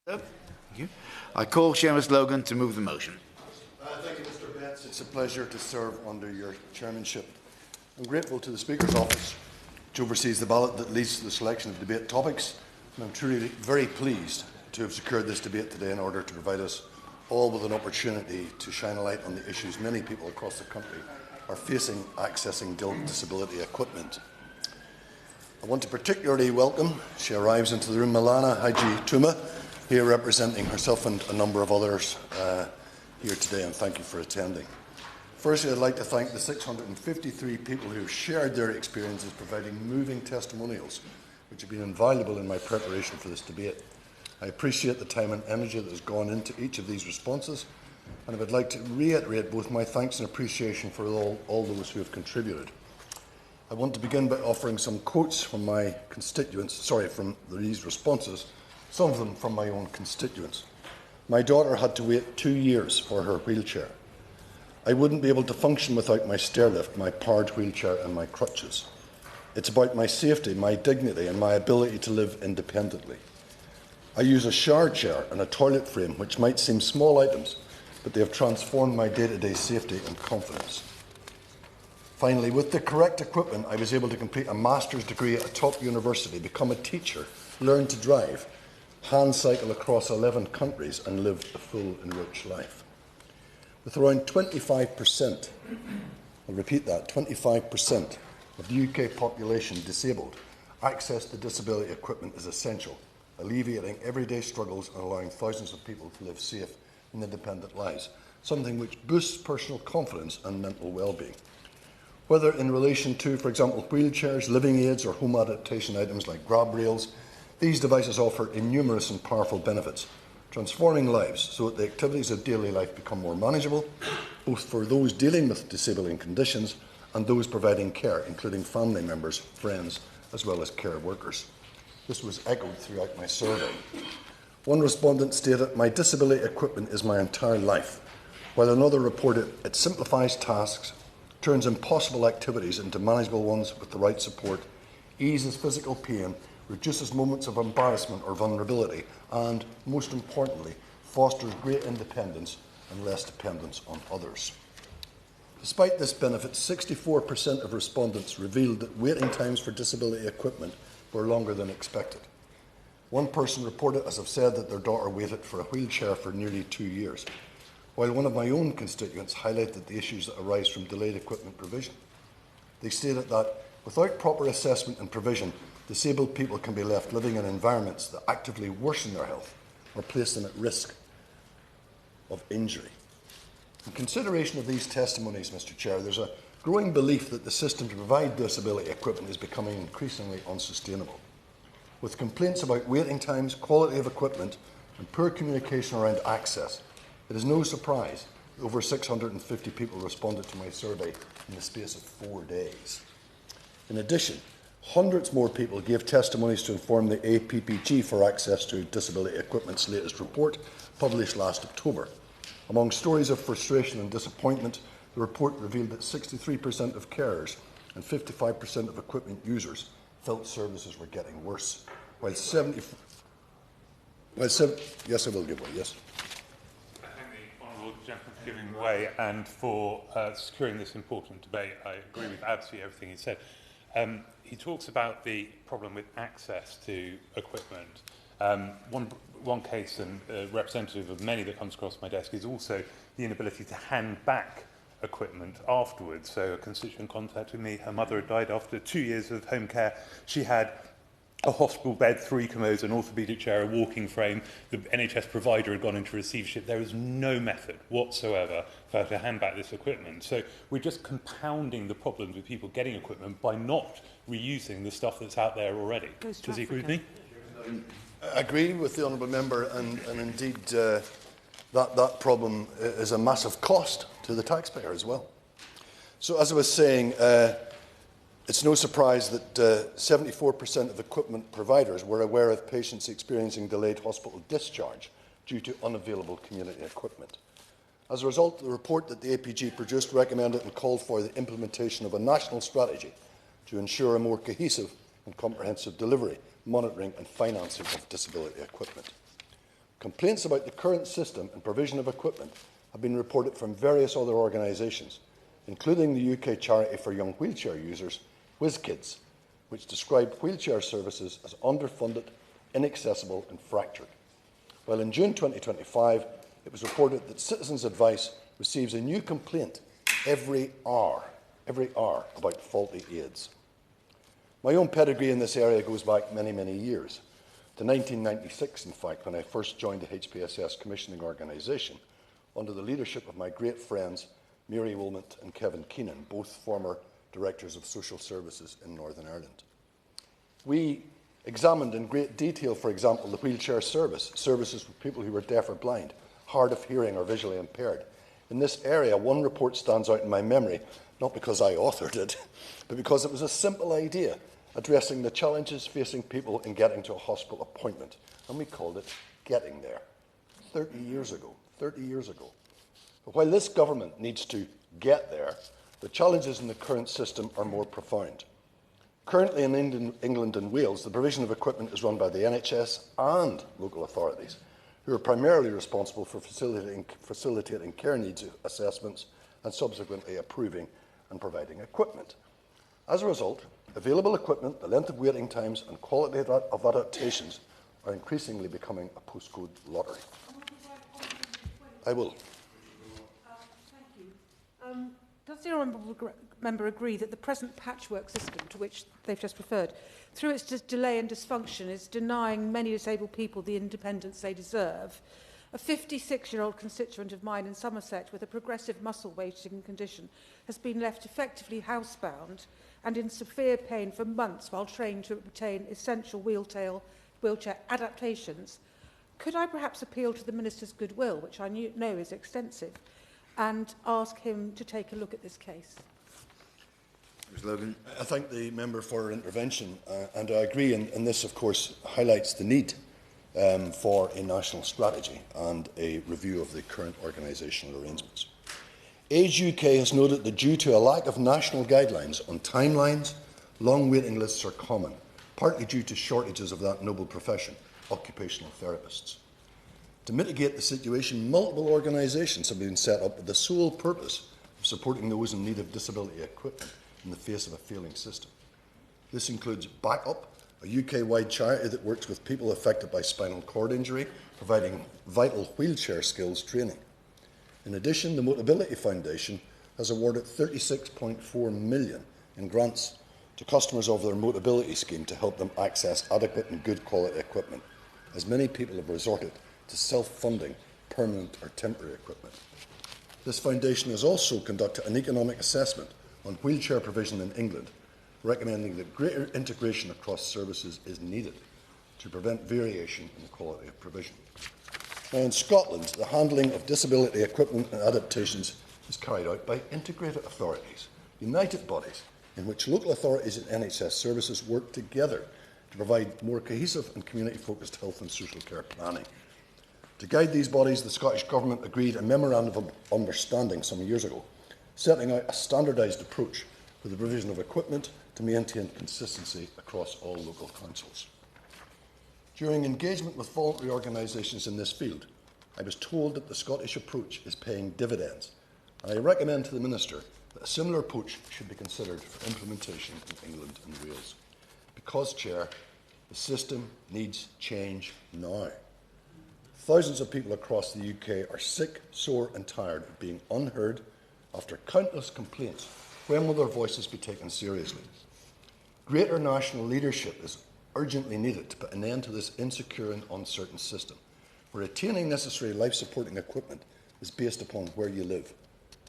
Thank you. I call Seamus Logan to move the motion. Thank you, Mr. Betts. It's a pleasure to serve under your chairmanship. I'm grateful to the Speaker's office, which oversees the ballot that leads to the selection of debate topics, and I'm truly very pleased to have secured this debate today in order to provide us all with an opportunity to shine a light on the issues many people across the country are facing accessing disability equipment. I want to particularly welcome, she arrives into the room, Milana Haji Tuma, here representing herself and a number of others here today, and thank you for attending. Firstly, I'd like to thank the 653 people who have shared their experiences providing moving testimonials, which have been invaluable in my preparation for this debate. I appreciate the time and energy that has gone into each of these responses, and I would like to reiterate both my thanks and appreciation for all those who have contributed. I want to begin by offering some quotes from my constituents, from these responses, some of them from my own constituents. My daughter had to wait 2 years for her wheelchair. I wouldn't be able to function without my stair lift, my powered wheelchair and my crutches. It's about my safety, my dignity and my ability to live independently. I use a shower chair and a toilet frame, which might seem small items, but they have transformed my day-to-day safety and confidence. Finally, with the correct equipment, I was able to complete a master's degree at a top university, become a teacher, learn to drive, hand cycle across 11 countries and live a full and rich life. With around 25%, I'll repeat that, 25% of the UK population disabled, access to disability equipment is essential, alleviating everyday struggles and allowing thousands of people to live safe and independent lives, something which boosts personal confidence and mental well-being. Whether in relation to, for example, wheelchairs, living aids or home adaptation items like grab rails, these devices offer innumerous and powerful benefits, transforming lives so that the activities of daily life become more manageable, both for those dealing with disabling conditions and those providing care, including family members, friends, as well as care workers. This was echoed throughout my survey. One respondent stated, "My disability equipment is my entire life," while another reported, "It simplifies tasks, turns impossible activities into manageable ones with the right support, eases physical pain, reduces moments of embarrassment or vulnerability, and, most importantly, fosters great independence and less dependence on others." Despite this benefit, 64% of respondents revealed that waiting times for disability equipment were longer than expected. One person reported, as I've said, that their daughter waited for a wheelchair for nearly 2 years, while one of my own constituents highlighted the issues that arise from delayed equipment provision. They stated that without proper assessment and provision, disabled people can be left living in environments that actively worsen their health or place them at risk of injury. In consideration of these testimonies, Mr. Chair, there's a growing belief that the system to provide disability equipment is becoming increasingly unsustainable. With complaints about waiting times, quality of equipment and poor communication around access, it is no surprise that over 650 people responded to my survey in the space of 4 days. In addition, hundreds more people gave testimonies to inform the APPG for access to disability equipment's latest report, published last October. Among stories of frustration and disappointment, the report revealed that 63% of carers and 55% of equipment users felt services were getting worse, while yes, I will give way, yes. I thank the honourable gentleman for giving way and for securing this important debate. I agree with absolutely everything he said. He talks about the problem with access to equipment. One case, and representative of many that comes across my desk, is also the inability to hand back equipment afterwards. So a constituent contacted me, her mother had died after 2 years of home care. She had a hospital bed, 3 commodes, an orthopaedic chair, a walking frame. The NHS provider had gone into receivership. There is no method whatsoever for her to hand back this equipment. So we're just compounding the problems with people getting equipment by not reusing the stuff that's out there already. Does he agree with me? I agree with the honourable member, and indeed that problem is a massive cost to the taxpayer as well. So as I was saying, it's no surprise that 74% of equipment providers were aware of patients experiencing delayed hospital discharge due to unavailable community equipment. As a result, the report that the APG produced recommended and called for the implementation of a national strategy to ensure a more cohesive and comprehensive delivery, monitoring and financing of disability equipment. Complaints about the current system and provision of equipment have been reported from various other organisations, including the UK charity for young wheelchair users, WizKids, which described wheelchair services as underfunded, inaccessible and fractured. While in June 2025, it was reported that Citizens Advice receives a new complaint every hour about faulty aids. My own pedigree in this area goes back many, many years, to 1996, in fact, when I first joined the HPSS commissioning organisation under the leadership of my great friends Mary Wilmot and Kevin Keenan, both former Directors of Social Services in Northern Ireland. We examined in great detail, for example, the wheelchair services for people who were deaf or blind, hard of hearing or visually impaired. In this area, one report stands out in my memory, not because I authored it, but because it was a simple idea addressing the challenges facing people in getting to a hospital appointment, and we called it Getting There. 30 years ago. But while this government needs to get there, the challenges in the current system are more profound. Currently in England and Wales, the provision of equipment is run by the NHS and local authorities, who are primarily responsible for facilitating care needs assessments and subsequently approving and providing equipment. As a result, available equipment, the length of waiting times and quality of adaptations are increasingly becoming a postcode lottery. I will. Thank you. Does the honourable member agree that the present patchwork system to which they've just referred, through its delay and dysfunction, is denying many disabled people the independence they deserve? A 56-year-old constituent of mine in Somerset with a progressive muscle wasting condition has been left effectively housebound and in severe pain for months while trained to obtain essential wheelchair adaptations. Could I perhaps appeal to the Minister's goodwill, which I know is extensive, and ask him to take a look at this case? Ms. Logan. I thank the member for her intervention, and I agree, and this, of course, highlights the need for a national strategy and a review of the current organisational arrangements. Age UK has noted that due to a lack of national guidelines on timelines, long waiting lists are common, partly due to shortages of that noble profession, occupational therapists. To mitigate the situation, multiple organisations have been set up with the sole purpose of supporting those in need of disability equipment in the face of a failing system. This includes Backup, a UK-wide charity that works with people affected by spinal cord injury, providing vital wheelchair skills training. In addition, the Motability Foundation has awarded £36.4 million in grants to customers of their Motability scheme to help them access adequate and good quality equipment, as many people have resorted to self-funding permanent or temporary equipment. This foundation has also conducted an economic assessment on wheelchair provision in England, recommending that greater integration across services is needed to prevent variation in the quality of provision. Now, in Scotland, the handling of disability equipment and adaptations is carried out by integrated authorities, united bodies, in which local authorities and NHS services work together to provide more cohesive and community-focused health and social care planning. To guide these bodies, the Scottish Government agreed a memorandum of understanding some years ago, setting out a standardised approach for the provision of equipment to maintain consistency across all local councils. During engagement with voluntary organisations in this field, I was told that the Scottish approach is paying dividends, and I recommend to the Minister that a similar approach should be considered for implementation in England and Wales. Because, Chair, the system needs change now. Thousands of people across the UK are sick, sore and tired of being unheard after countless complaints. When will their voices be taken seriously? Greater national leadership is urgently needed to put an end to this insecure and uncertain system, where attaining necessary life-supporting equipment is based upon where you live,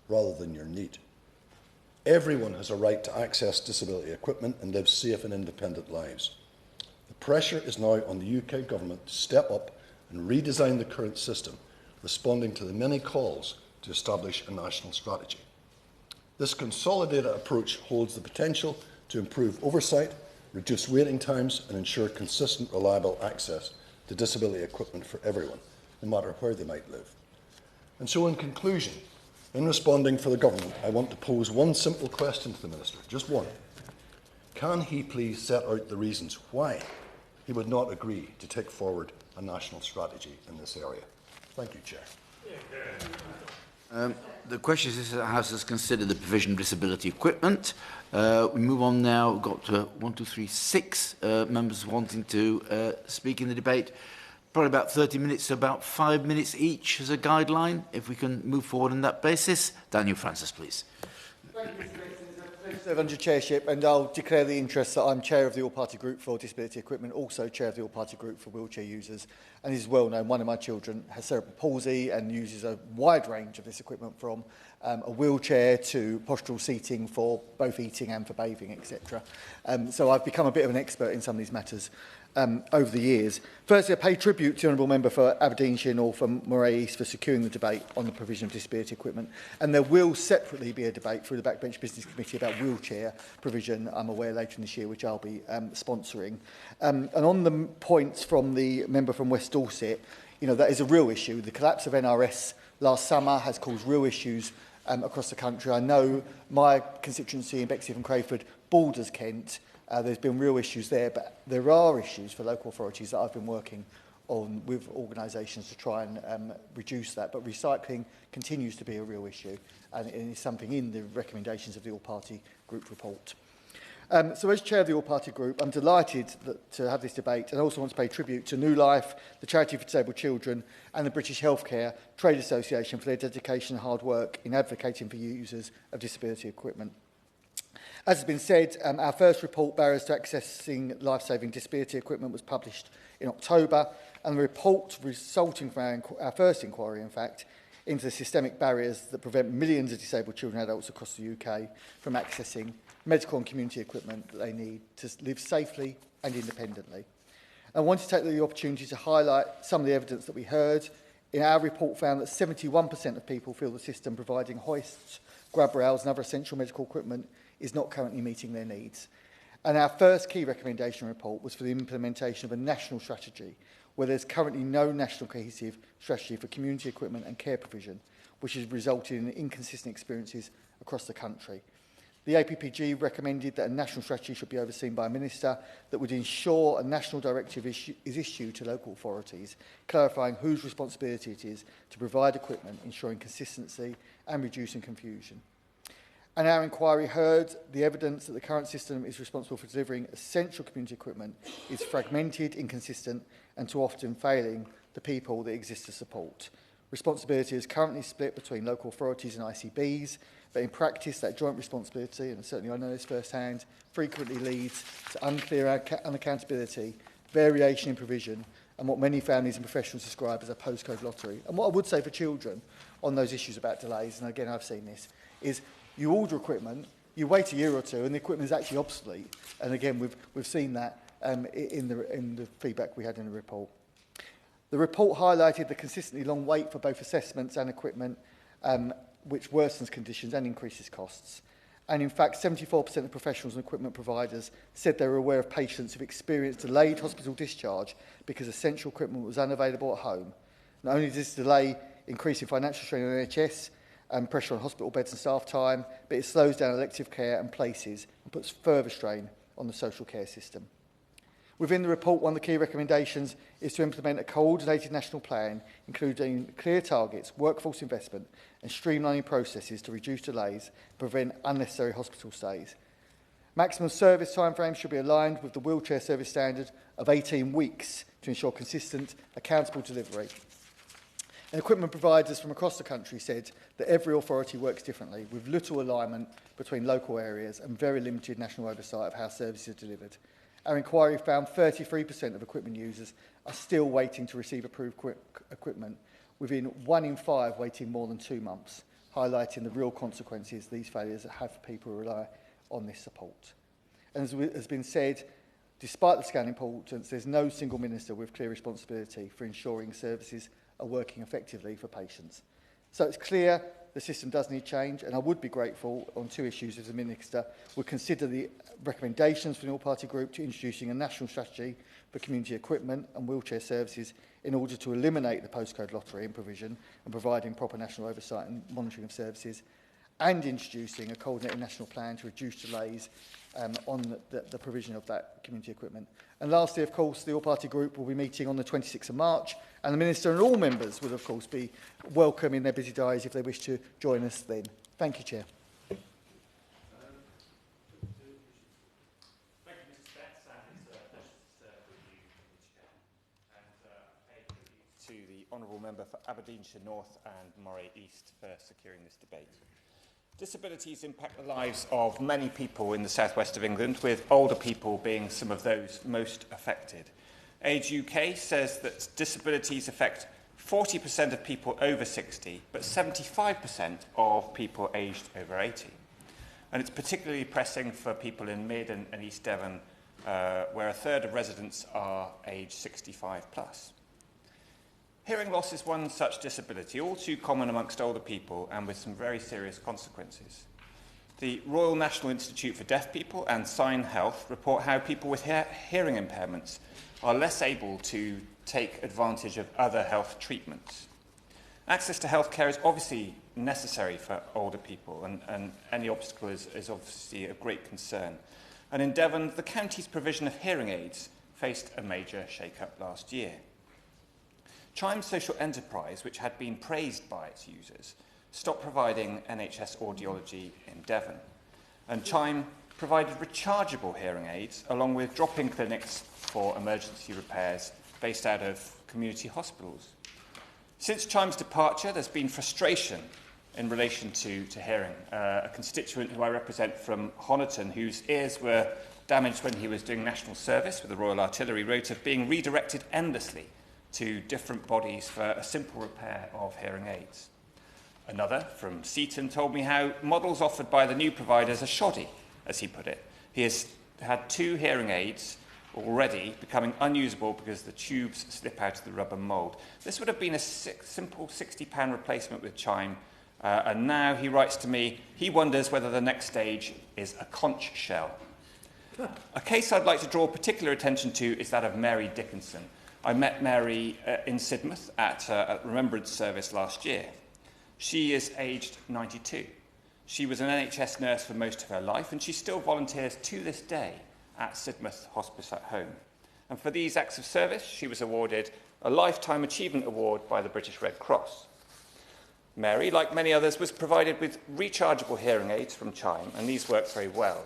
rather than your need. Everyone has a right to access disability equipment and live safe and independent lives. The pressure is now on the UK Government to step up and redesign the current system, responding to the many calls to establish a national strategy. This consolidated approach holds the potential to improve oversight, reduce waiting times and ensure consistent, reliable access to disability equipment for everyone, no matter where they might live. And so, in conclusion, in responding for the Government, I want to pose one simple question to the Minister, just one. Can he please set out the reasons why he would not agree to take forward a national strategy in this area. Thank you, Chair. The question is, the House has considered the provision of disability equipment. We move on now. We've got 6 members wanting to speak in the debate. Probably about 30 minutes, so about 5 minutes each as a guideline, if we can move forward on that basis. Daniel Francis, please. Thank you, Mr. President. It's a pleasure to serve under chairship, and I'll declare the interest that I'm chair of the All-Party Group for Disability Equipment, also chair of the All-Party Group for Wheelchair Users, and it is well known one of my children has cerebral palsy and uses a wide range of this equipment, from a wheelchair to postural seating for both eating and for bathing, etc. So I've become a bit of an expert in some of these matters over the years. Firstly, I pay tribute to the Honourable Member for Aberdeenshire North and Moray East for securing the debate on the provision of disability equipment. And there will separately be a debate through the Backbench Business Committee about wheelchair provision, I'm aware, later in this year, which I'll be sponsoring. And on the points from the member from West Dorset, you know, that is a real issue. The collapse of NRS last summer has caused real issues across the country. I know my constituency in Bexley and Crayford borders Kent. There's been real issues there, but there are issues for local authorities that I've been working on with organisations to try and reduce that. But recycling continues to be a real issue, and it is something in the recommendations of the All-Party Group report. So as chair of the All-Party Group, I'm delighted to have this debate, and I also want to pay tribute to New Life, the Charity for Disabled Children, and the British Healthcare Trade Association for their dedication and hard work in advocating for users of disability equipment. As has been said, our first report, Barriers to Accessing Life-Saving Disability Equipment, was published in October, and the report resulting from our first inquiry, in fact, into the systemic barriers that prevent millions of disabled children and adults across the UK from accessing medical and community equipment that they need to live safely and independently. I want to take the opportunity to highlight some of the evidence that we heard. In our report found that 71% of people feel the system providing hoists, grab rails and other essential medical equipment is not currently meeting their needs. And our first key recommendation report was for the implementation of a national strategy, where there's currently no national cohesive strategy for community equipment and care provision, which has resulted in inconsistent experiences across the country. The APPG recommended that a national strategy should be overseen by a minister that would ensure a national directive is issued to local authorities, clarifying whose responsibility it is to provide equipment, ensuring consistency and reducing confusion. And our inquiry heard the evidence that the current system is responsible for delivering essential community equipment is fragmented, inconsistent, and too often failing the people that exist to support. Responsibility is currently split between local authorities and ICBs, but in practice that joint responsibility, and certainly I know this firsthand, frequently leads to unclear unaccountability, variation in provision, and what many families and professionals describe as a postcode lottery. And what I would say for children on those issues about delays, and again I've seen this, is you order equipment, you wait a year or two, and the equipment is actually obsolete. And again, we've seen that in the feedback we had in the report. The report highlighted the consistently long wait for both assessments and equipment, which worsens conditions and increases costs. And in fact, 74% of professionals and equipment providers said they were aware of patients who've experienced delayed hospital discharge because essential equipment was unavailable at home. Not only does this delay increase in financial strain on NHS, and pressure on hospital beds and staff time, but it slows down elective care and places and puts further strain on the social care system. Within the report, one of the key recommendations is to implement a coordinated national plan, including clear targets, workforce investment and streamlining processes to reduce delays and prevent unnecessary hospital stays. Maximum service timeframes should be aligned with the wheelchair service standard of 18 weeks to ensure consistent, accountable delivery. And equipment providers from across the country said that every authority works differently, with little alignment between local areas and very limited national oversight of how services are delivered. Our inquiry found 33% of equipment users are still waiting to receive approved equipment, within 1 in 5 waiting more than 2 months, highlighting the real consequences these failures have for people who rely on this support. And as has been said, despite the scale importance, there's no single minister with clear responsibility for ensuring services are working effectively for patients. So it's clear the system does need change, and I would be grateful on 2 issues if the Minister would consider the recommendations from the All-Party Group to introducing a national strategy for community equipment and wheelchair services in order to eliminate the postcode lottery and provision and providing proper national oversight and monitoring of services, and introducing a coordinated national plan to reduce delays on the provision of that community equipment. And lastly, of course, the all-party group will be meeting on the 26th of March, and the Minister and all members will, of course, be welcome in their busy diaries if they wish to join us then. Thank you, Chair. Thank you, Mr. Betts, and it's a pleasure to serve with you, Chair. And pay tribute to the Honourable Member for Aberdeenshire North and Moray East for securing this debate. Disabilities impact the lives of many people in the southwest of England, with older people being some of those most affected. Age UK says that disabilities affect 40% of people over 60, but 75% of people aged over 80. And it's particularly pressing for people in Mid and East Devon, where a third of residents are aged 65 plus. Hearing loss is one such disability, all too common amongst older people and with some very serious consequences. The Royal National Institute for Deaf People and Sign Health report how people with hearing impairments are less able to take advantage of other health treatments. Access to healthcare is obviously necessary for older people, and any obstacle is obviously of great concern. And in Devon, the county's provision of hearing aids faced a major shake-up last year. Chime's social enterprise, which had been praised by its users, stopped providing NHS audiology in Devon. And Chime provided rechargeable hearing aids along with drop-in clinics for emergency repairs based out of community hospitals. Since Chime's departure, there's been frustration in relation to hearing. A constituent who I represent from Honiton, whose ears were damaged when he was doing national service with the Royal Artillery, wrote of being redirected endlessly to different bodies for a simple repair of hearing aids. Another, from Seaton, told me how models offered by the new providers are shoddy, as he put it. He has had 2 hearing aids already becoming unusable because the tubes slip out of the rubber mould. This would have been a simple £60 replacement with Chime, and now he writes to me, he wonders whether the next stage is a conch shell. A case I'd like to draw particular attention to is that of Mary Dickinson. I met Mary in Sidmouth at a remembrance service last year. She is aged 92. She was an NHS nurse for most of her life, and she still volunteers to this day at Sidmouth Hospice at Home. And for these acts of service, she was awarded a Lifetime Achievement Award by the British Red Cross. Mary, like many others, was provided with rechargeable hearing aids from Chime, and these work very well.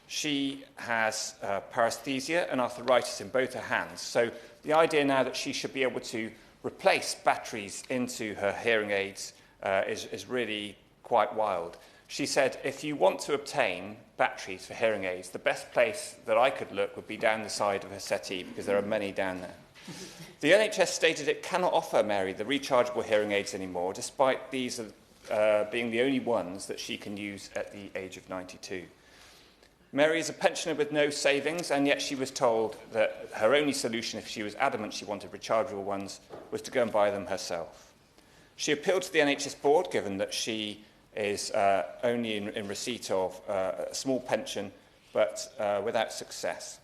She has paresthesia and arthritis in both her hands, so the idea now that she should be able to replace batteries into her hearing aids is really quite wild. She said, if you want to obtain batteries for hearing aids, the best place that I could look would be down the side of her settee, because there are many down there. The NHS stated it cannot offer Mary the rechargeable hearing aids anymore, despite these being the only ones that she can use at the age of 92. Mary is a pensioner with no savings, and yet she was told that her only solution, if she was adamant she wanted rechargeable ones, was to go and buy them herself. She appealed to the NHS board, given that she is only in receipt of a small pension, but without success.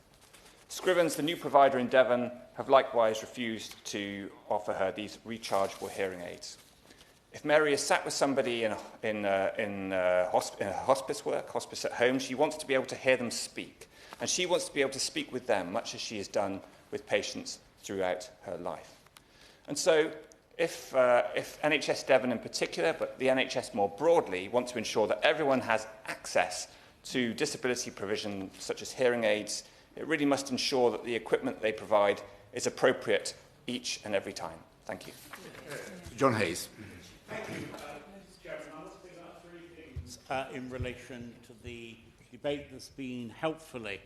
Scrivens, the new provider in Devon, have likewise refused to offer her these rechargeable hearing aids. If Mary is sat with somebody in hospice work, hospice at home, she wants to be able to hear them speak. And she wants to be able to speak with them, much as she has done with patients throughout her life. And so, if NHS Devon in particular, but the NHS more broadly, want to ensure that everyone has access to disability provision, such as hearing aids, it really must ensure that the equipment they provide is appropriate each and every time. Thank you. John Hayes. Thank you. Mr. Chairman, I want to think about 3 things in relation to the debate that's been helpfully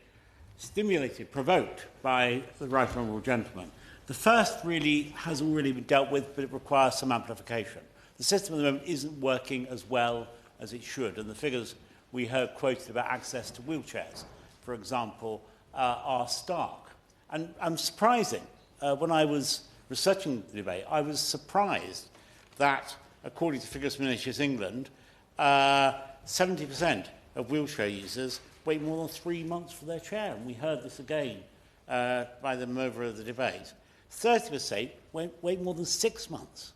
stimulated, provoked by the Right Honourable Gentleman. The first really has already been dealt with, but it requires some amplification. The system at the moment isn't working as well as it should, and the figures we heard quoted about access to wheelchairs, for example, are stark. And surprising, when I was researching the debate, I was surprised that, according to figures from NHS England, 70% of wheelchair users wait more than 3 months for their chair, and we heard this again by them over the debate. 30% wait more than 6 months,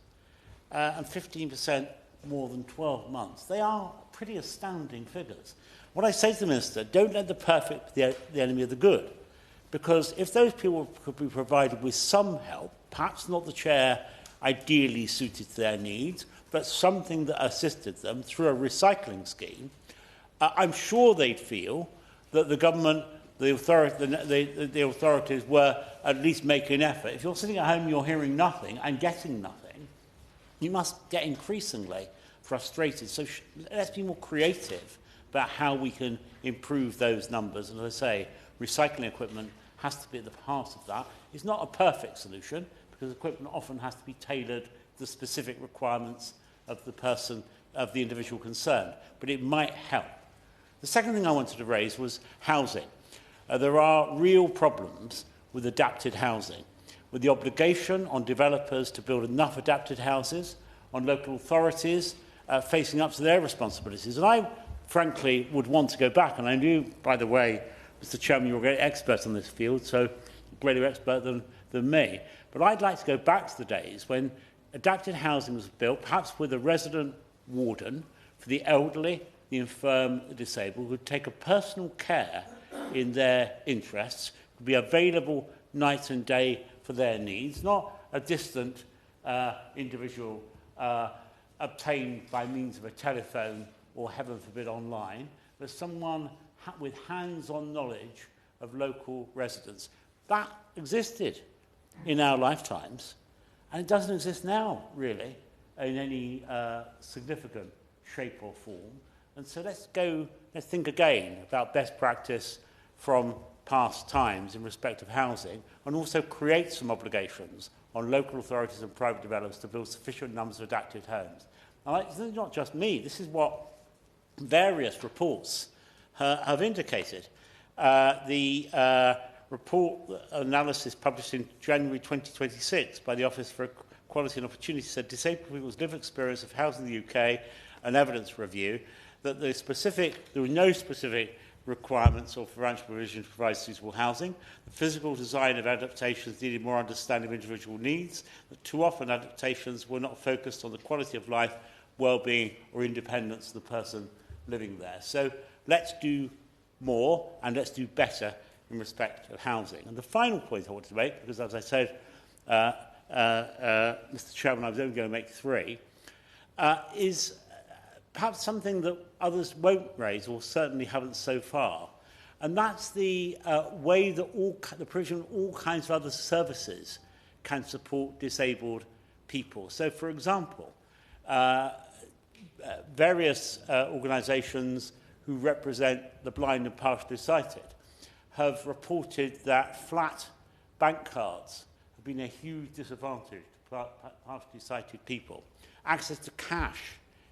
and 15% more than 12 months. They are pretty astounding figures. What I say to the Minister, don't let the perfect be the enemy of the good, because if those people could be provided with some help, perhaps not the chair ideally suited to their needs, but something that assisted them through a recycling scheme, I'm sure they'd feel that the government, the authorities were at least making an effort. If you're sitting at home, you're hearing nothing and getting nothing, you must get increasingly frustrated. So let's be more creative about how we can improve those numbers. And as I say, recycling equipment has to be at the heart of that. It's not a perfect solution, because equipment often has to be tailored to the specific requirements of the person, of the individual concerned, but it might help. The second thing I wanted to raise was housing. There are real problems with adapted housing, with the obligation on developers to build enough adapted houses, on local authorities facing up to their responsibilities. And I, frankly, would want to go back, and I knew, by the way, Mr. Chairman, you're a great expert on this field, so a greater expert than me. But I'd like to go back to the days when adapted housing was built, perhaps with a resident warden for the elderly, the infirm, the disabled, who would take a personal care in their interests, would be available night and day for their needs, not a distant individual obtained by means of a telephone or, heaven forbid, online, but someone with hands-on knowledge of local residents. That existed in our lifetimes, and it doesn't exist now, really, in any significant shape or form. And so let's think again about best practice from past times in respect of housing, and also create some obligations on local authorities and private developers to build sufficient numbers of adapted homes. Now, this is not just me, this is what various reports have indicated. The report analysis published in January 2026 by the Office for Equality and Opportunity said disabled people's lived experience of housing in the UK, an evidence review, that there were no specific requirements or financial provision to provide suitable housing. The physical design of adaptations needed more understanding of individual needs. That too often adaptations were not focused on the quality of life, well-being or independence of the person living there. So let's do more and let's do better in respect of housing. And the final point I wanted to make, because as I said, Mr. Chairman, I was only going to make three, is perhaps something that others won't raise, or certainly haven't so far. And that's the way that the provision of all kinds of other services can support disabled people. So, for example, various organisations who represent the blind and partially sighted have reported that flat bank cards have been a huge disadvantage to partially sighted people. Access to cash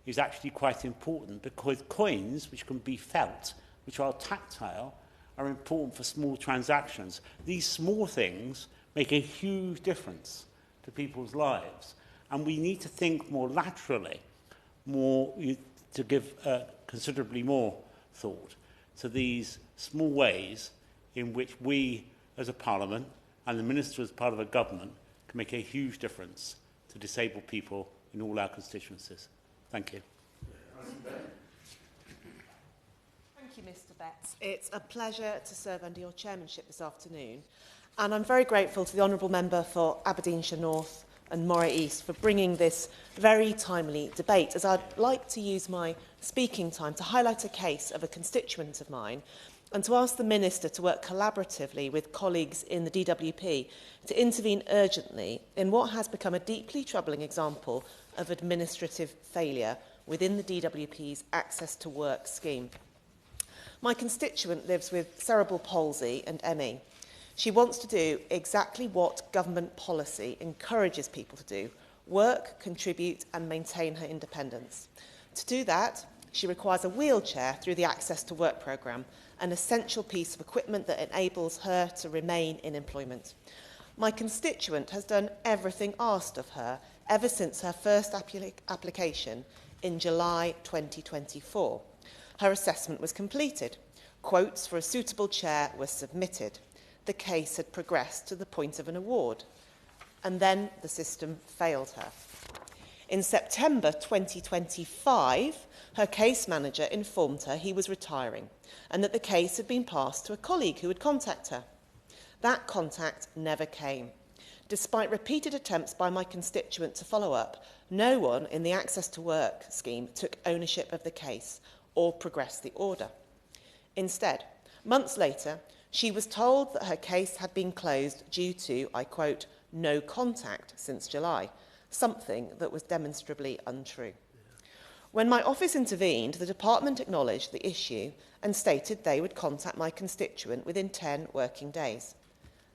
is actually quite important, because coins, which can be felt, which are tactile, are important for small transactions. These small things make a huge difference to people's lives, and we need to think more laterally, to give considerably more thought to these small ways in which we as a parliament and the minister as part of a government can make a huge difference to disabled people in all our constituencies. Thank you. Thank you, Mr. Betts. It's a pleasure to serve under your chairmanship this afternoon, and I'm very grateful to the Honourable Member for Aberdeenshire North and Moray East for bringing this very timely debate, as I'd like to use my speaking time to highlight a case of a constituent of mine and to ask the Minister to work collaboratively with colleagues in the DWP to intervene urgently in what has become a deeply troubling example of administrative failure within the DWP's Access to Work scheme. My constituent lives with cerebral palsy and ME. She wants to do exactly what government policy encourages people to do: work, contribute and maintain her independence. To do that, she requires a wheelchair through the Access to Work programme, an essential piece of equipment that enables her to remain in employment. My constituent has done everything asked of her ever since her first application in July 2024. Her assessment was completed. Quotes for a suitable chair were submitted. The case had progressed to the point of an award. And then the system failed her. In September 2025, her case manager informed her he was retiring and that the case had been passed to a colleague who would contact her. That contact never came. Despite repeated attempts by my constituent to follow up, no one in the Access to Work scheme took ownership of the case or progressed the order. Instead, months later, she was told that her case had been closed due to, I quote, no contact since July, something that was demonstrably untrue. When my office intervened, the department acknowledged the issue and stated they would contact my constituent within 10 working days.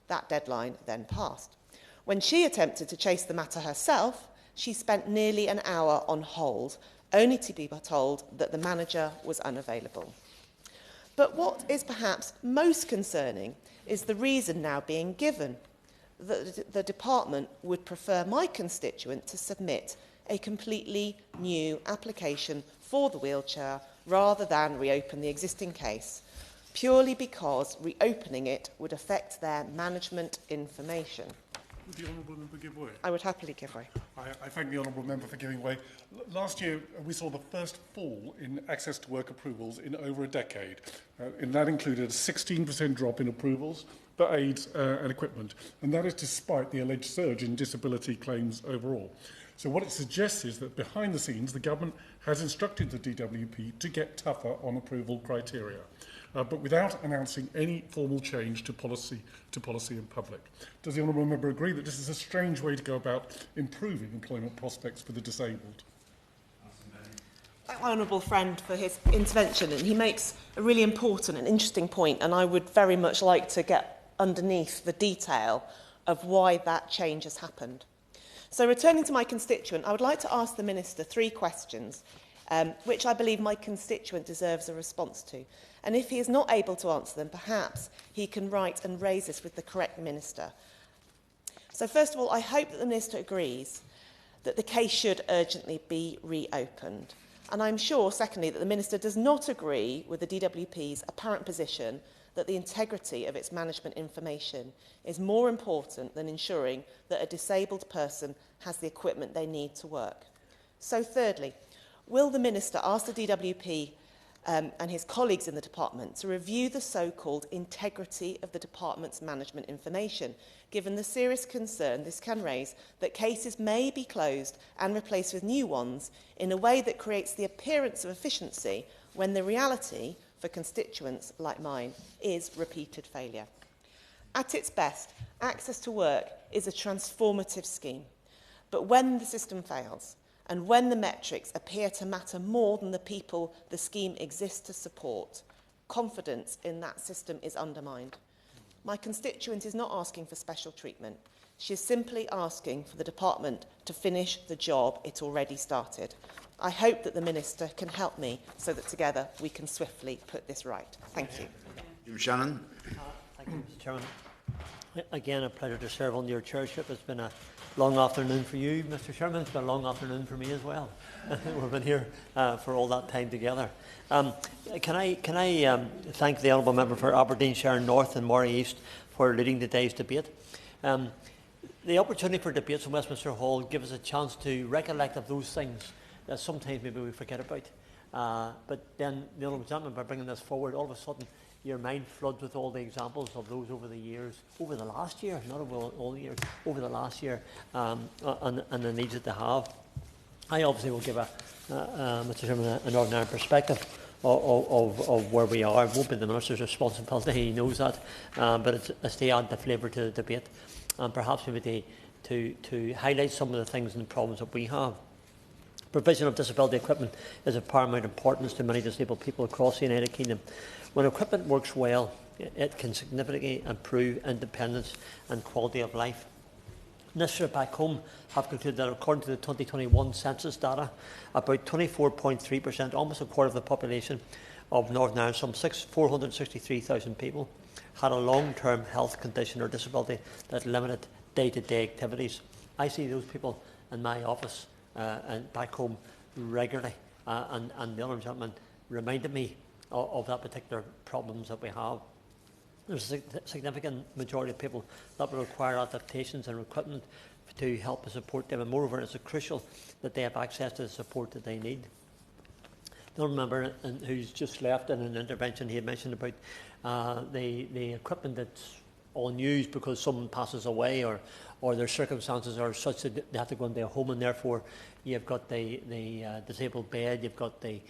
That deadline then passed. When she attempted to chase the matter herself, she spent nearly an hour on hold, only to be told that the manager was unavailable. But what is perhaps most concerning is the reason now being given, that the department would prefer my constituent to submit a completely new application for the wheelchair rather than reopen the existing case, purely because reopening it would affect their management information. Would the Honourable Member give way? I would happily give way. I thank the Honourable Member for giving way. Last year, we saw the first fall in access to work approvals in over a decade, and that included a 16% drop in approvals for aids and equipment, and that is despite the alleged surge in disability claims overall. So what it suggests is that behind the scenes, the government has instructed the DWP to get tougher on approval criteria, but without announcing any formal change to policy in public. Does the Honourable Member agree that this is a strange way to go about improving employment prospects for the disabled? Thank my honourable friend for his intervention, and he makes a really important and interesting point, and I would very much like to get underneath the detail of why that change has happened. So returning to my constituent, I would like to ask the Minister 3 questions, which I believe my constituent deserves a response to. And if he is not able to answer them, perhaps he can write and raise this with the correct minister. So first of all, I hope that the Minister agrees that the case should urgently be reopened. And I'm sure, secondly, that the Minister does not agree with the DWP's apparent position that the integrity of its management information is more important than ensuring that a disabled person has the equipment they need to work. So thirdly, will the Minister ask the DWP and his colleagues in the department to review the so-called integrity of the department's management information, given the serious concern this can raise that cases may be closed and replaced with new ones in a way that creates the appearance of efficiency when the reality for constituents like mine is repeated failure. At its best, Access to Work is a transformative scheme, but when the system fails, and when the metrics appear to matter more than the people the scheme exists to support, confidence in that system is undermined. My constituent is not asking for special treatment. She is simply asking for the department to finish the job it already started. I hope that the Minister can help me so that together we can swiftly put this right. Thank you. Jim Shannon. Thank you, Mr. Chairman. Again, a pleasure to serve under your chairship. It's been a long afternoon for you, Mr. Chairman. It's been a long afternoon for me as well. We've been here for all that time together. Can I thank the Honourable Member for Aberdeenshire North and Moray East for leading today's debate. The opportunity for debates in Westminster Hall gives us a chance to recollect of those things that sometimes maybe we forget about. But then the Honourable Gentleman, by bringing this forward, all of a sudden your mind floods with all the examples of those over the years, over the last year, not over all the years, over the last year, and the needs that they have. I obviously will give Mr. Chairman, an ordinary perspective of where we are. It won't be the Minister's responsibility, he knows that, but it's to add the flavour to the debate, and perhaps maybe to highlight some of the things and the problems that we have. Provision of disability equipment is of paramount importance to many disabled people across the United Kingdom. When equipment works well, it can significantly improve independence and quality of life. Ministers back home have concluded that according to the 2021 census data, about 24.3%, almost a quarter of the population of Northern Ireland, some 463,000 people, had a long-term health condition or disability that limited day-to-day activities. I see those people in my office and back home regularly, and the Honourable Gentleman reminded me of that particular problems that we have. There's a significant majority of people that will require adaptations and equipment to help and support them, and moreover it's crucial that they have access to the support that they need. The member who's just left in an intervention, he had mentioned about the equipment that's on use because someone passes away or their circumstances are such that they have to go into a home, and therefore you've got the disabled bed, you've got the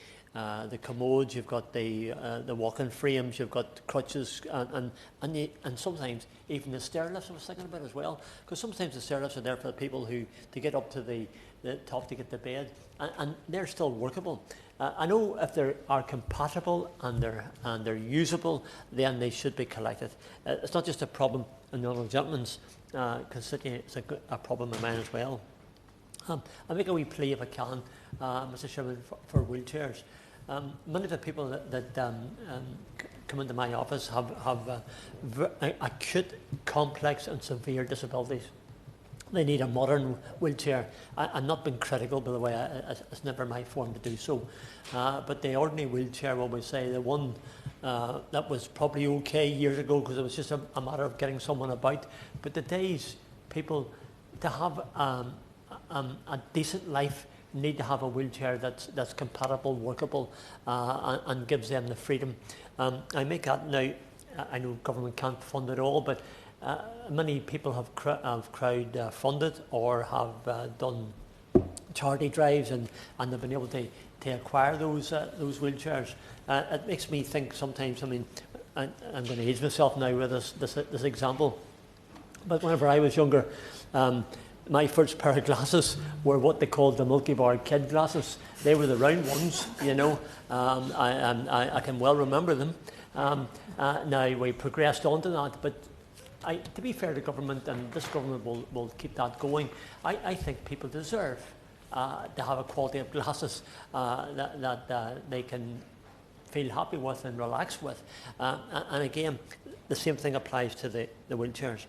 commodes, you've got the walking frames, you've got crutches, and sometimes even the stair lifts. I was thinking about as well, because sometimes the stair lifts are there for the people who to get up to the top to get to bed, and they're still workable. I know if they are compatible and they're usable, then they should be collected. It's not just a problem in the Honourable Gentleman's constituency, it's a problem of mine as well. I make a wee plea if I can, Mr. Chairman, for wheelchairs. Many of the people that come into my office have acute, complex and severe disabilities. They need a modern wheelchair. I'm not being critical, by the way, it's never my form to do so. But the ordinary wheelchair, what we say, the one that was probably okay years ago because it was just a matter of getting someone about. But today's people, to have a decent life, need to have a wheelchair that's compatible, workable, and gives them the freedom. I make that now. I know government can't fund it all, but many people have crowd funded or have done charity drives, and they've been able to acquire those wheelchairs. It makes me think sometimes. I mean, I'm going to age myself now with this example, but whenever I was younger, my first pair of glasses were what they called the Milky Bar kid glasses. They were the round ones, you know. I can well remember them. Now we progressed on to that, but to be fair to government, and this government will keep that going, I think people deserve to have a quality of glasses that they can feel happy with and relax with. And again, the same thing applies to the wheelchairs.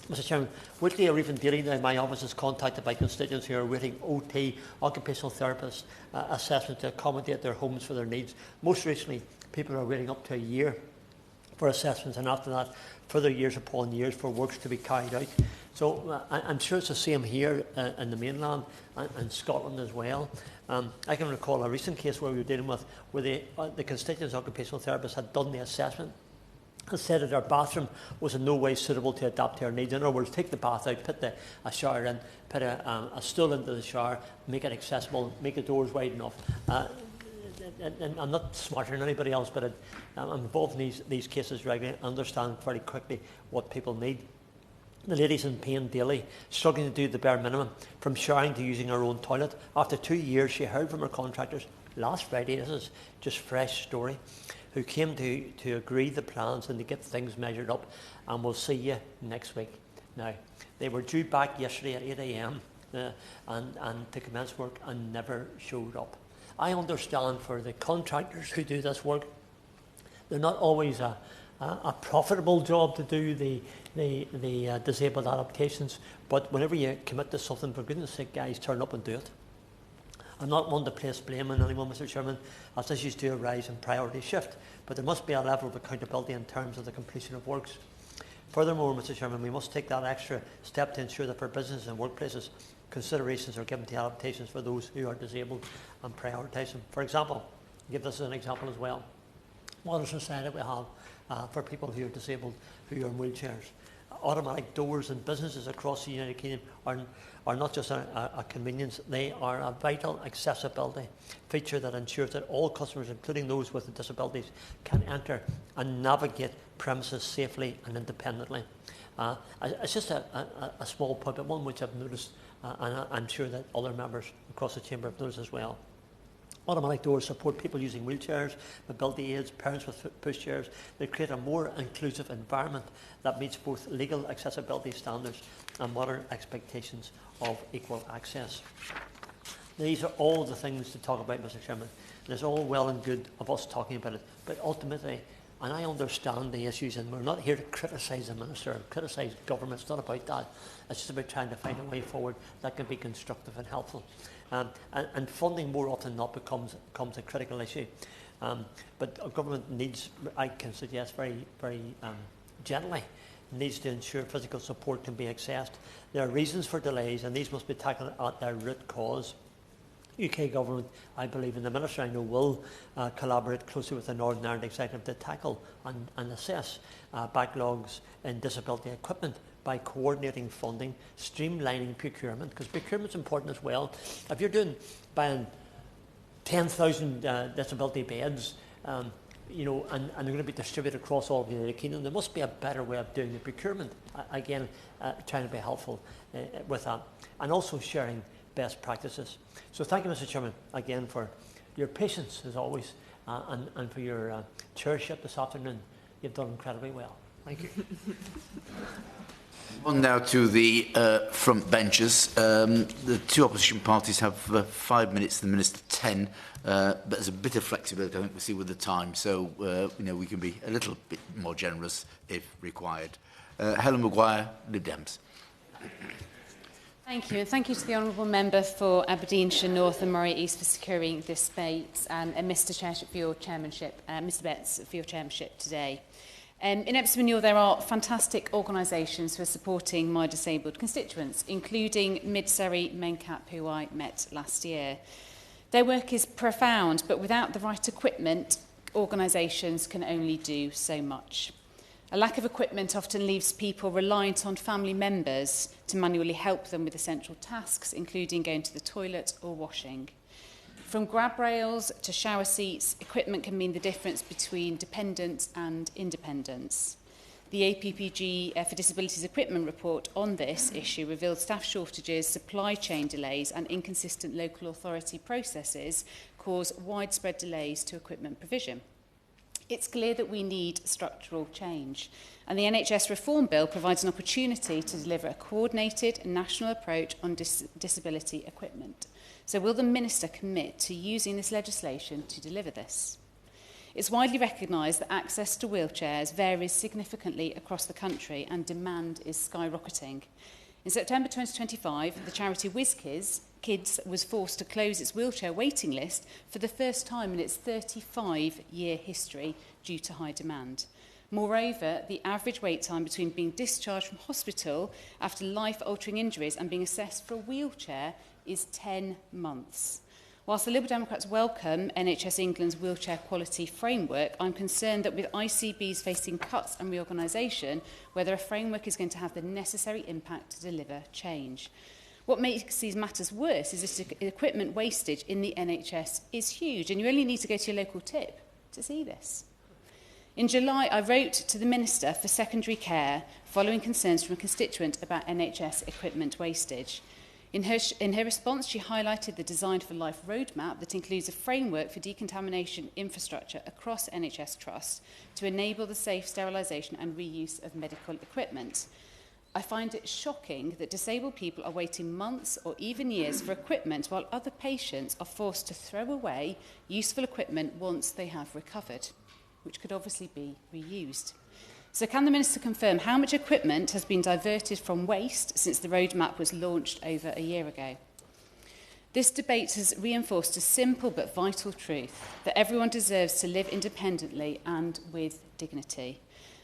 Mr. Chairman, weekly or even daily now, my office is contacted by constituents who are awaiting OT, occupational therapist assessment to accommodate their homes for their needs. Most recently, people are waiting up to a year for assessments, and after that, further years upon years for works to be carried out. So I'm sure it's the same here in the mainland and Scotland as well. I can recall a recent case where we were dealing with where the constituents occupational therapist had done the assessment and said that our bathroom was in no way suitable to adapt to our needs. In other words, take the bath out, put a shower in, put a stool into the shower, make it accessible, make the doors wide enough. And I'm not smarter than anybody else, but I'm involved in these cases regularly. I understand very quickly what people need. The lady's in pain daily, struggling to do the bare minimum, from showering to using her own toilet. After 2 years, she heard from her contractors last Friday, this is just fresh story, who came to agree the plans and to get things measured up, and we'll see you next week. Now, they were due back yesterday at 8 a.m. And to commence work and never showed up. I understand for the contractors who do this work, they're not always a profitable job to do the disabled adaptations, but whenever you commit to something, for goodness sake, guys, turn up and do it. I'm not one to place blame on anyone, Mr. Chairman, as issues do arise and priorities shift, but there must be a level of accountability in terms of the completion of works. Furthermore, Mr. Chairman, we must take that extra step to ensure that for businesses and workplaces, considerations are given to adaptations for those who are disabled and prioritise them. For example, I'll give this as an example as well. What a society we have for people who are disabled, who are in wheelchairs. Automatic doors in businesses across the United Kingdom are not just a convenience, they are a vital accessibility feature that ensures that all customers, including those with disabilities, can enter and navigate premises safely and independently. It's just a small point, but one which I've noticed, and I'm sure that other members across the chamber have noticed as well. Automatic doors support people using wheelchairs, mobility aids, parents with pushchairs. They create a more inclusive environment that meets both legal accessibility standards and modern expectations of equal access. These are all the things to talk about, Mr. Chairman. And it's all well and good of us talking about it, but ultimately, and I understand the issues, and we're not here to criticise the Minister or criticise government, it's not about that. It's just about trying to find a way forward that can be constructive and helpful. And funding more often than not becomes a critical issue. But government needs, I can suggest very, very gently, needs to ensure physical support can be accessed. There are reasons for delays, and these must be tackled at their root cause. UK Government, I believe, and the Minister I know will collaborate closely with the Northern Ireland Executive to tackle and assess backlogs in disability equipment by coordinating funding, streamlining procurement, because procurement is important as well. If you're buying 10,000 disability beds, you know, and they're going to be distributed across all of the United Kingdom, there must be a better way of doing the procurement. Again, trying to be helpful with that, and also sharing best practices. So thank you, Mr. Chairman, again for your patience as always, and for your chairship this afternoon. You've done incredibly well. Thank you. On now to the front benches. The two opposition parties have 5 minutes, the Minister 10, but there's a bit of flexibility, I think we'll see with the time, so you know, we can be a little bit more generous if required. Helen Maguire, Lib Dems. Thank you, and thank you to the Honourable Member for Aberdeenshire North and Moray East for securing this space, and Mr. Chairship for your chairmanship, Mr. Betts for your chairmanship today. In Epsom and Ewell, there are fantastic organisations for supporting my disabled constituents, including Mid-Surrey Mencap, who I met last year. Their work is profound, but without the right equipment, organisations can only do so much. A lack of equipment often leaves people reliant on family members to manually help them with essential tasks, including going to the toilet or washing. From grab rails to shower seats, equipment can mean the difference between dependence and independence. The APPG for Disabilities Equipment report on this issue revealed staff shortages, supply chain delays and inconsistent local authority processes cause widespread delays to equipment provision. It's clear that we need structural change, and the NHS Reform Bill provides an opportunity to deliver a coordinated national approach on disability equipment. So will the Minister commit to using this legislation to deliver this? It's widely recognised that access to wheelchairs varies significantly across the country and demand is skyrocketing. In September 2025, the charity WizKids was forced to close its wheelchair waiting list for the first time in its 35-year history due to high demand. Moreover, the average wait time between being discharged from hospital after life-altering injuries and being assessed for a wheelchair is 10 months. Whilst the Liberal Democrats welcome NHS England's wheelchair quality framework, I'm concerned that with ICBs facing cuts and reorganisation, whether a framework is going to have the necessary impact to deliver change. What makes these matters worse is that equipment wastage in the NHS is huge, and you only need to go to your local tip to see this. In July, I wrote to the Minister for Secondary Care following concerns from a constituent about NHS equipment wastage. In her response, she highlighted the Design for Life roadmap that includes a framework for decontamination infrastructure across NHS trusts to enable the safe sterilisation and reuse of medical equipment. I find it shocking that disabled people are waiting months or even years for equipment while other patients are forced to throw away useful equipment once they have recovered, which could obviously be reused. So can the Minister confirm how much equipment has been diverted from waste since the roadmap was launched over a year ago? This debate has reinforced a simple but vital truth, that everyone deserves to live independently and with dignity.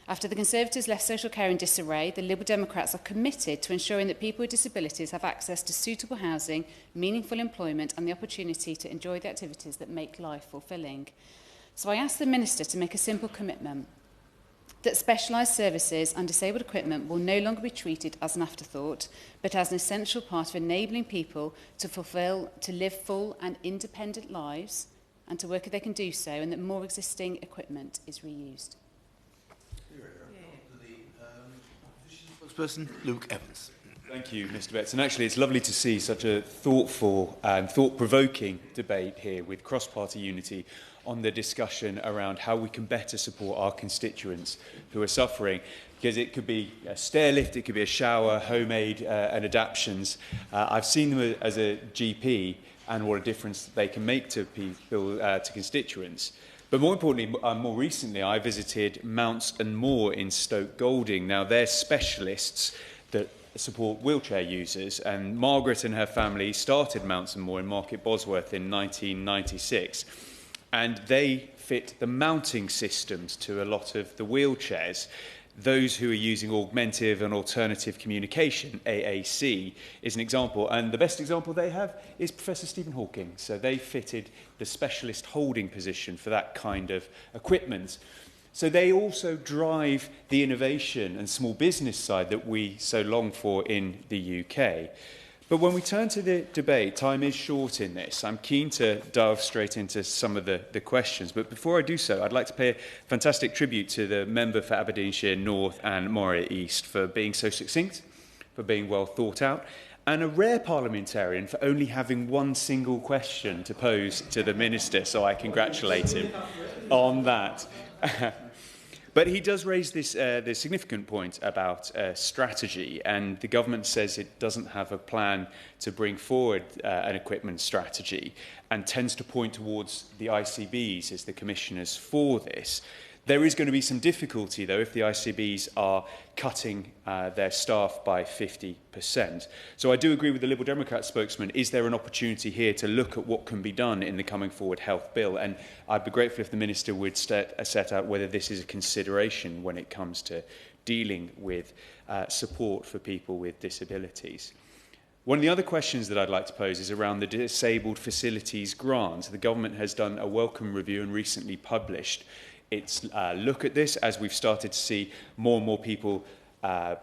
After the Conservatives left social care in disarray, the Liberal Democrats are committed to ensuring that people with disabilities have access to suitable housing, meaningful employment and the opportunity to enjoy the activities that make life fulfilling. So I ask the Minister to make a simple commitment that specialised services and disabled equipment will no longer be treated as an afterthought, but as an essential part of enabling people to live full and independent lives and to work if they can do so, and that more existing equipment is reused. Spokesperson Luke Evans. Thank you, Mr. Betts. And actually, it's lovely to see such a thoughtful and thought-provoking debate here with cross-party unity on the discussion around how we can better support our constituents who are suffering. Because it could be a stair lift, it could be a shower, homemade and adaptions. I've seen them as a GP and what a difference they can make to people, to constituents. But more importantly, more recently, I visited Mounts and More in Stoke Golding. Now, they're specialists that support wheelchair users, and Margaret and her family started Mounts and More in Market Bosworth in 1996, and they fit the mounting systems to a lot of the wheelchairs. those who are using augmentative and alternative communication, AAC, is an example. And the best example they have is Professor Stephen Hawking. So they fitted the specialist holding position for that kind of equipment. So they also drive the innovation and small business side that we so long for in the UK. But when we turn to the debate, time is short in this. I'm keen to delve straight into some of the questions. But before I do so, I'd like to pay a fantastic tribute to the member for Aberdeenshire North and Moray East for being so succinct, for being well thought out, and a rare parliamentarian for only having one single question to pose to the Minister. So I congratulate him on that. But he does raise this significant point about strategy, and the government says it doesn't have a plan to bring forward an equipment strategy and tends to point towards the ICBs as the commissioners for this. There is going to be some difficulty, though, if the ICBs are cutting their staff by 50%. So I do agree with the Liberal Democrat spokesman. Is there an opportunity here to look at what can be done in the coming forward health bill? And I'd be grateful if the Minister would set out whether this is a consideration when it comes to dealing with support for people with disabilities. One of the other questions that I'd like to pose is around the Disabled Facilities Grant. The government has done a welcome review and recently published its look at this, as we've started to see more and more people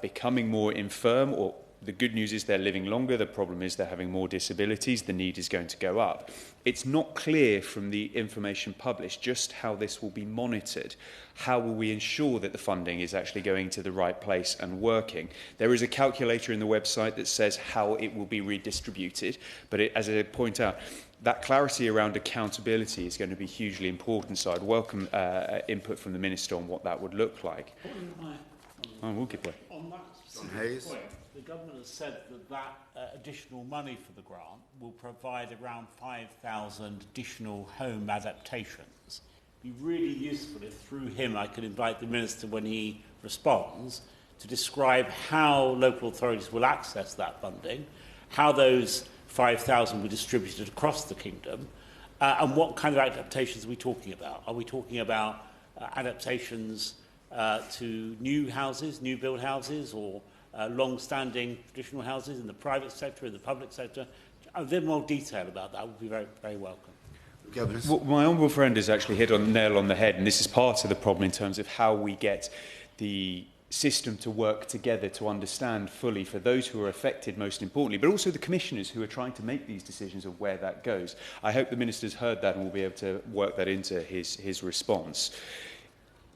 becoming more infirm, or the good news is they're living longer, the problem is they're having more disabilities, the need is going to go up. It's not clear from the information published just how this will be monitored. How will we ensure that the funding is actually going to the right place and working? There is a calculator in the website that says how it will be redistributed, but as I point out, that clarity around accountability is going to be hugely important, so I'd welcome input from the Minister on what that would look like. We'll give way. On that specific point, the government has said that additional money for the grant will provide around 5,000 additional home adaptations. It'd be really useful if through him I could invite the Minister, when he responds, to describe how local authorities will access that funding, how those 5,000 will be distributed across the kingdom, and what kind of adaptations are we talking about? Are we talking about adaptations to new houses, new build houses, or long-standing traditional houses in the private sector, in the public sector? A bit more detail about that would be very, very welcome. Well, my honourable friend has actually hit on the nail on the head, and this is part of the problem in terms of how we get the system to work together to understand fully for those who are affected most importantly, but also the commissioners who are trying to make these decisions of where that goes. I hope the Minister's heard that and will be able to work that into his response.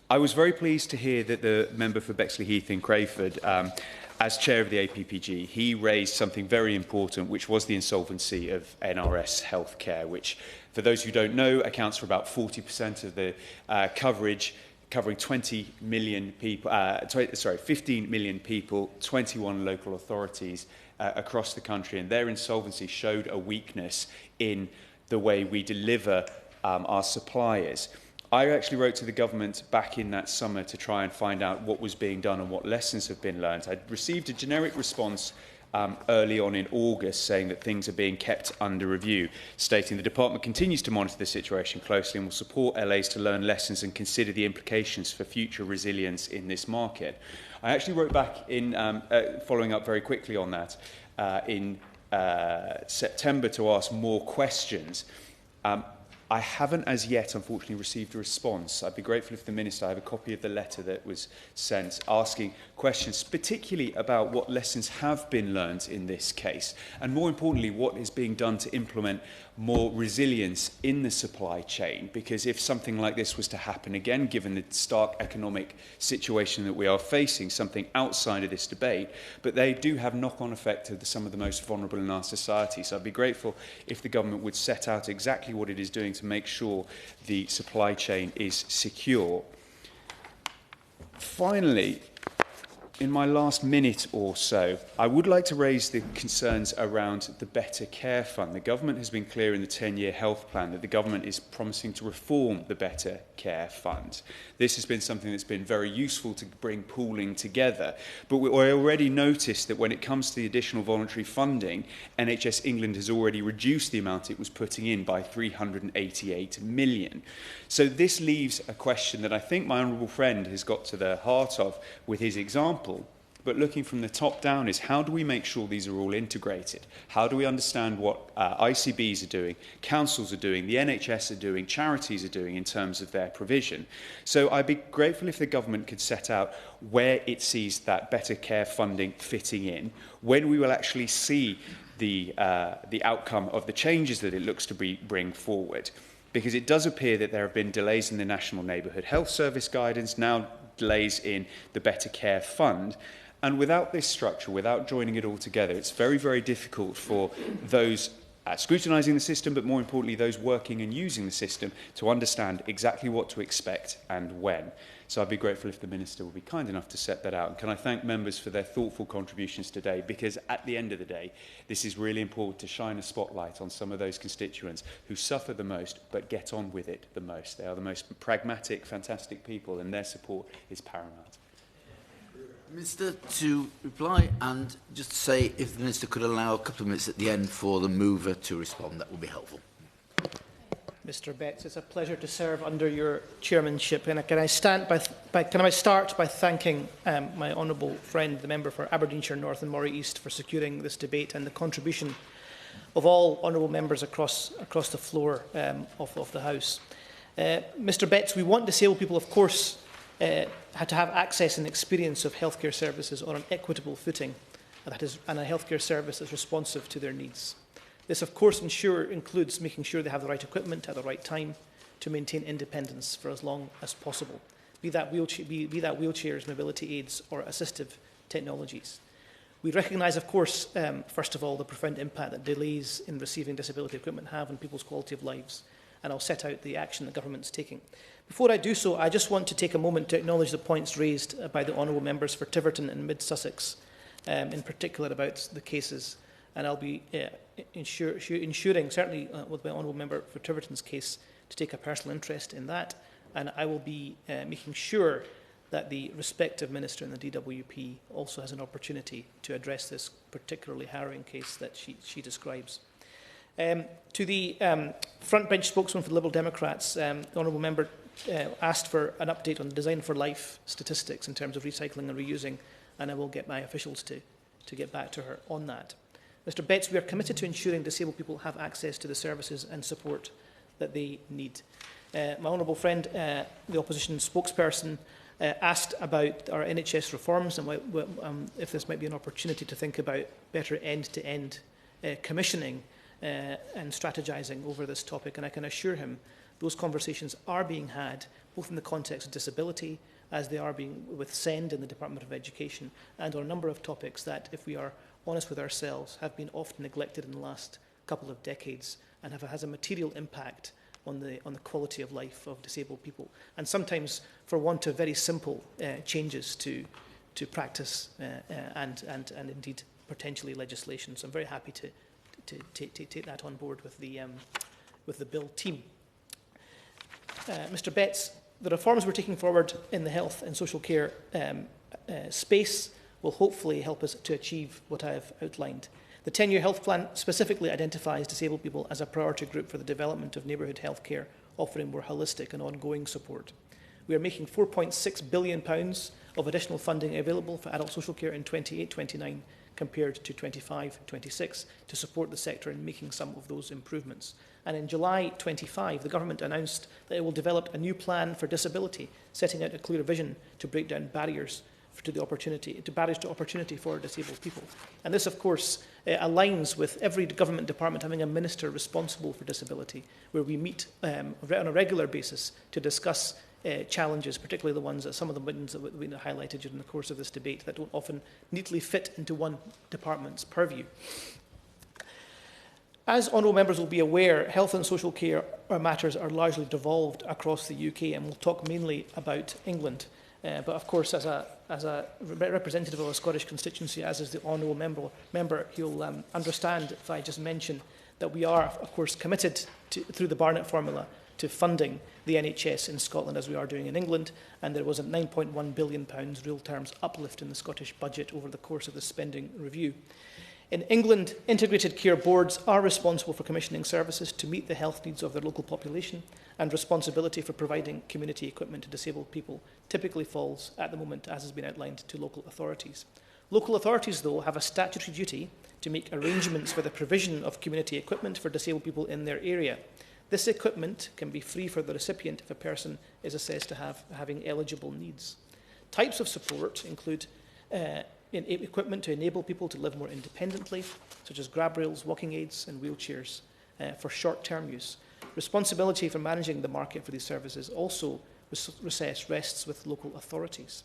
I was very pleased to hear that the member for Bexley-Heath in Crayford, as chair of the APPG, he raised something very important, which was the insolvency of NRS healthcare, which, for those who don't know, accounts for about 40% of the coverage, covering 20 million people, 15 million people, 21 local authorities across the country, and their insolvency showed a weakness in the way we deliver our suppliers. I actually wrote to the government back in that summer to try and find out what was being done and what lessons have been learned. I'd received a generic response early on in August saying that things are being kept under review, stating the department continues to monitor the situation closely and will support LAs to learn lessons and consider the implications for future resilience in this market. I actually wrote back in, following up very quickly on that, in September to ask more questions. I haven't as yet, unfortunately, received a response. I'd be grateful if the Minister, I have a copy of the letter that was sent, asking questions, particularly about what lessons have been learned in this case, and more importantly, what is being done to implement more resilience in the supply chain, because if something like this was to happen again, given the stark economic situation that we are facing, something outside of this debate, but they do have knock-on effect to some of the most vulnerable in our society. So I'd be grateful if the government would set out exactly what it is doing to make sure the supply chain is secure. Finally, In my last minute or so, I would like to raise the concerns around the Better Care Fund. The government has been clear in the 10-year health plan that the government is promising to reform the Better Care Fund. This has been something that's been very useful to bring pooling together. But we already noticed that when it comes to the additional voluntary funding, NHS England has already reduced the amount it was putting in by 388 million. So this leaves a question that I think my honourable friend has got to the heart of with his example, but looking from the top down is how do we make sure these are all integrated? How do we understand what ICBs are doing, councils are doing, the NHS are doing, charities are doing in terms of their provision? So I'd be grateful if the government could set out where it sees that better care funding fitting in, when we will actually see the outcome of the changes that it looks to bring forward. Because it does appear that there have been delays in the National Neighbourhood Health Service guidance, now delays in the Better Care Fund. And without this structure, without joining it all together, it's very, very difficult for those scrutinising the system, but more importantly, those working and using the system to understand exactly what to expect and when. So I'd be grateful if the Minister would be kind enough to set that out. And can I thank members for their thoughtful contributions today, because at the end of the day, this is really important to shine a spotlight on some of those constituents who suffer the most but get on with it the most. They are the most pragmatic, fantastic people, and their support is paramount. Minister, to reply, and just to say if the Minister could allow a couple of minutes at the end for the mover to respond, that would be helpful. Mr Betts, it's a pleasure to serve under your chairmanship. And can I start by thanking my honourable friend, the member for Aberdeenshire North and Moray East, for securing this debate and the contribution of all honourable members across the floor of the House. Mr Betts, we want disabled people, of course, had to have access and experience of healthcare services on an equitable footing, and a healthcare service that's responsive to their needs. This, of course, includes making sure they have the right equipment at the right time to maintain independence for as long as possible, be that wheelchairs, mobility aids, or assistive technologies. We recognise, of course, first of all, the profound impact that delays in receiving disability equipment have on people's quality of lives, and I'll set out the action the government is taking. Before I do so, I just want to take a moment to acknowledge the points raised by the honourable members for Tiverton and Mid-Sussex, in particular about the cases. And I'll be ensuring, certainly with my honourable member for Tiverton's case, to take a personal interest in that. And I will be making sure that the respective minister in the DWP also has an opportunity to address this particularly harrowing case that she describes. To the front-bench spokesman for the Liberal Democrats, the honourable member asked for an update on Design for Life statistics in terms of recycling and reusing, and I will get my officials to get back to her on that. Mr Betts, we are committed to ensuring disabled people have access to the services and support that they need. My honourable friend, the opposition spokesperson, asked about our NHS reforms and if this might be an opportunity to think about better end-to-end commissioning and strategising over this topic. And I can assure him those conversations are being had, both in the context of disability, as they are being with SEND in the Department of Education, and on a number of topics that, if we are honest with ourselves, have been often neglected in the last couple of decades and has a material impact on the quality of life of disabled people, and sometimes for want of very simple changes to practice and indeed potentially legislation. So I'm very happy to take that on board with the bill team. Mr Betts, the reforms we're taking forward in the health and social care space will hopefully help us to achieve what I have outlined. The 10-year health plan specifically identifies disabled people as a priority group for the development of neighbourhood health care, offering more holistic and ongoing support. We are making £4.6 billion of additional funding available for adult social care in 28-29 compared to 25-26 to support the sector in making some of those improvements. And in July 25, the government announced that it will develop a new plan for disability, setting out a clear vision to break down barriers to opportunity for disabled people. And this, of course, aligns with every government department having a minister responsible for disability, where we meet on a regular basis to discuss challenges, particularly the ones that some of the ones that we highlighted during the course of this debate that don't often neatly fit into one department's purview. As honourable members will be aware, health and social care matters are largely devolved across the UK, and we'll talk mainly about England. But of course, as a representative of a Scottish constituency, as is the honourable member, he'll understand if I just mention that we are, of course, committed through the Barnett formula to funding the NHS in Scotland as we are doing in England, and there was a £9.1 billion real terms uplift in the Scottish budget over the course of the spending review. In England, integrated care boards are responsible for commissioning services to meet the health needs of their local population, and responsibility for providing community equipment to disabled people typically falls, at the moment, as has been outlined, to local authorities. Local authorities, though, have a statutory duty to make arrangements for the provision of community equipment for disabled people in their area. This equipment can be free for the recipient if a person is assessed to having eligible needs. Types of support include equipment to enable people to live more independently, such as grab rails, walking aids and wheelchairs for short-term use. Responsibility for managing the market for these services also rests with local authorities.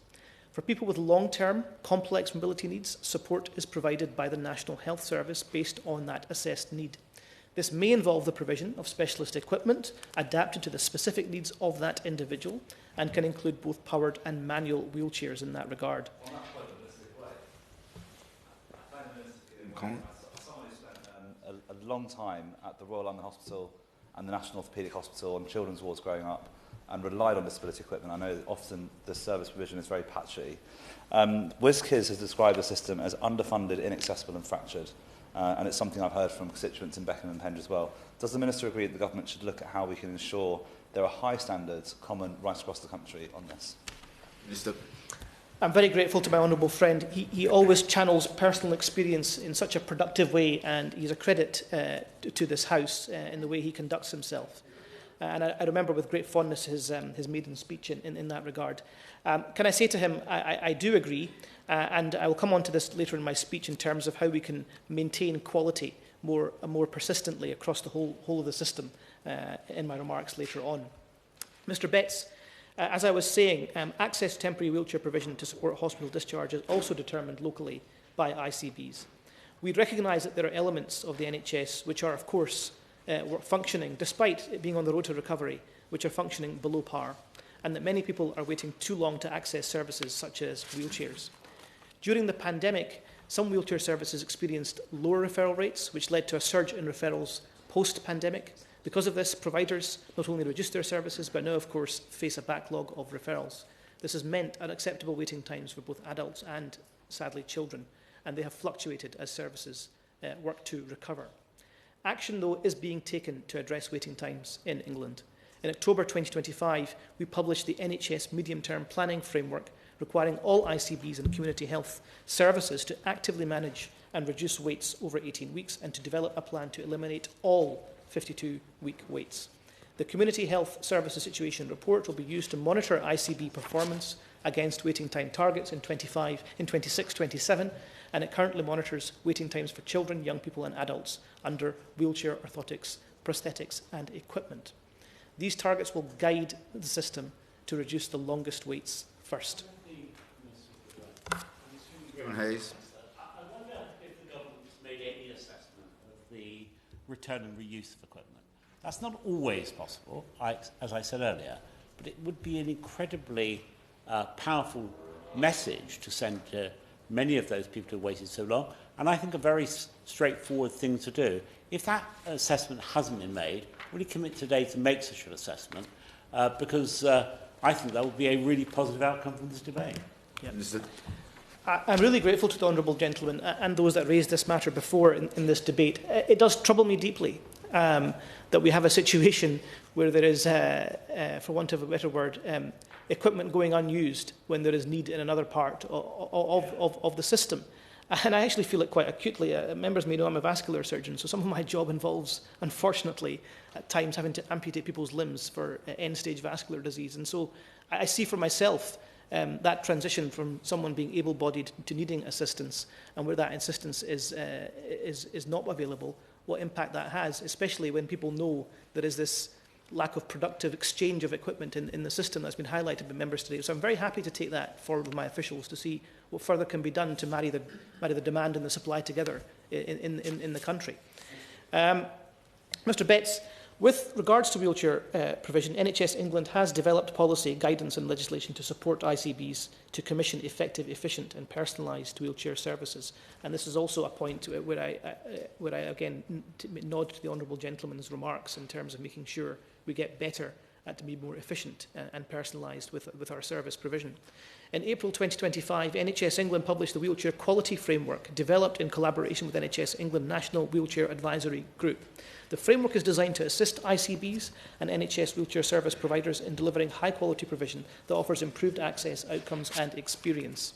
For people with long-term, complex mobility needs, support is provided by the National Health Service based on that assessed need. This may involve the provision of specialist equipment adapted to the specific needs of that individual and can include both powered and manual wheelchairs in that regard. Someone who spent a long time at the Royal London Hospital and the National Orthopaedic Hospital and children's wards growing up and relied on disability equipment. I know that often the service provision is very patchy. WizKids has described the system as underfunded, inaccessible and fractured. And it's something I've heard from constituents in Beckenham and Penge as well. Does the Minister agree that the government should look at how we can ensure there are high standards common right across the country on this? Minister. I'm very grateful to my honourable friend. He always channels personal experience in such a productive way, and he's a credit to this House in the way he conducts himself. And I remember with great fondness his maiden speech in that regard. Can I say to him, I do agree, and I will come on to this later in my speech in terms of how we can maintain quality more persistently across the whole of the system in my remarks later on. Mr. Betts, as I was saying, access to temporary wheelchair provision to support hospital discharge is also determined locally by ICBs. We recognise that there are elements of the NHS which are, of course, functioning, despite it being on the road to recovery, which are functioning below par, and that many people are waiting too long to access services such as wheelchairs. During the pandemic, some wheelchair services experienced lower referral rates, which led to a surge in referrals post-pandemic. Because of this, providers not only reduced their services, but now, of course, face a backlog of referrals. This has meant unacceptable waiting times for both adults and, sadly, children, and they have fluctuated as services work to recover. Action, though, is being taken to address waiting times in England. In October 2025, we published the NHS Medium-Term Planning Framework, requiring all ICBs and community health services to actively manage and reduce waits over 18 weeks and to develop a plan to eliminate all 52-week waits. The Community Health Services Situation Report will be used to monitor ICB performance against waiting time targets in 26-27, and it currently monitors waiting times for children, young people and adults under wheelchair, orthotics, prosthetics and equipment. These targets will guide the system to reduce the longest waits first. Hayes. I wonder if the government's made any assessment of the return and reuse of equipment. That's not always possible, as I said earlier, but it would be an incredibly powerful message to send to many of those people who waited so long, and I think a very straightforward thing to do. If that assessment hasn't been made, will you commit today to make such an assessment? Because I think that would be a really positive outcome from this debate. Yep. I'm really grateful to the honourable gentleman and those that raised this matter before in this debate. It does trouble me deeply that we have a situation where there is, for want of a better word, equipment going unused when there is need in another part of the system. And I actually feel it quite acutely. Members may know I'm a vascular surgeon, so some of my job involves, unfortunately, at times having to amputate people's limbs for end-stage vascular disease. And so I see for myself that transition from someone being able-bodied to needing assistance, and where that assistance is not available, what impact that has, especially when people know there is this lack of productive exchange of equipment in the system that's been highlighted by members today. So I'm very happy to take that forward with my officials to see what further can be done to marry the demand and the supply together in the country. Mr. Betts, With regards to wheelchair provision, NHS England has developed policy, guidance and legislation to support ICBs to commission effective, efficient and personalised wheelchair services. And this is also a point where I again nod to the Honourable Gentleman's remarks in terms of making sure we get better at to be more efficient and personalised with our service provision. In April 2025, NHS England published the Wheelchair Quality Framework, developed in collaboration with NHS England National Wheelchair Advisory Group. The framework is designed to assist ICBs and NHS wheelchair service providers in delivering high-quality provision that offers improved access, outcomes and experience.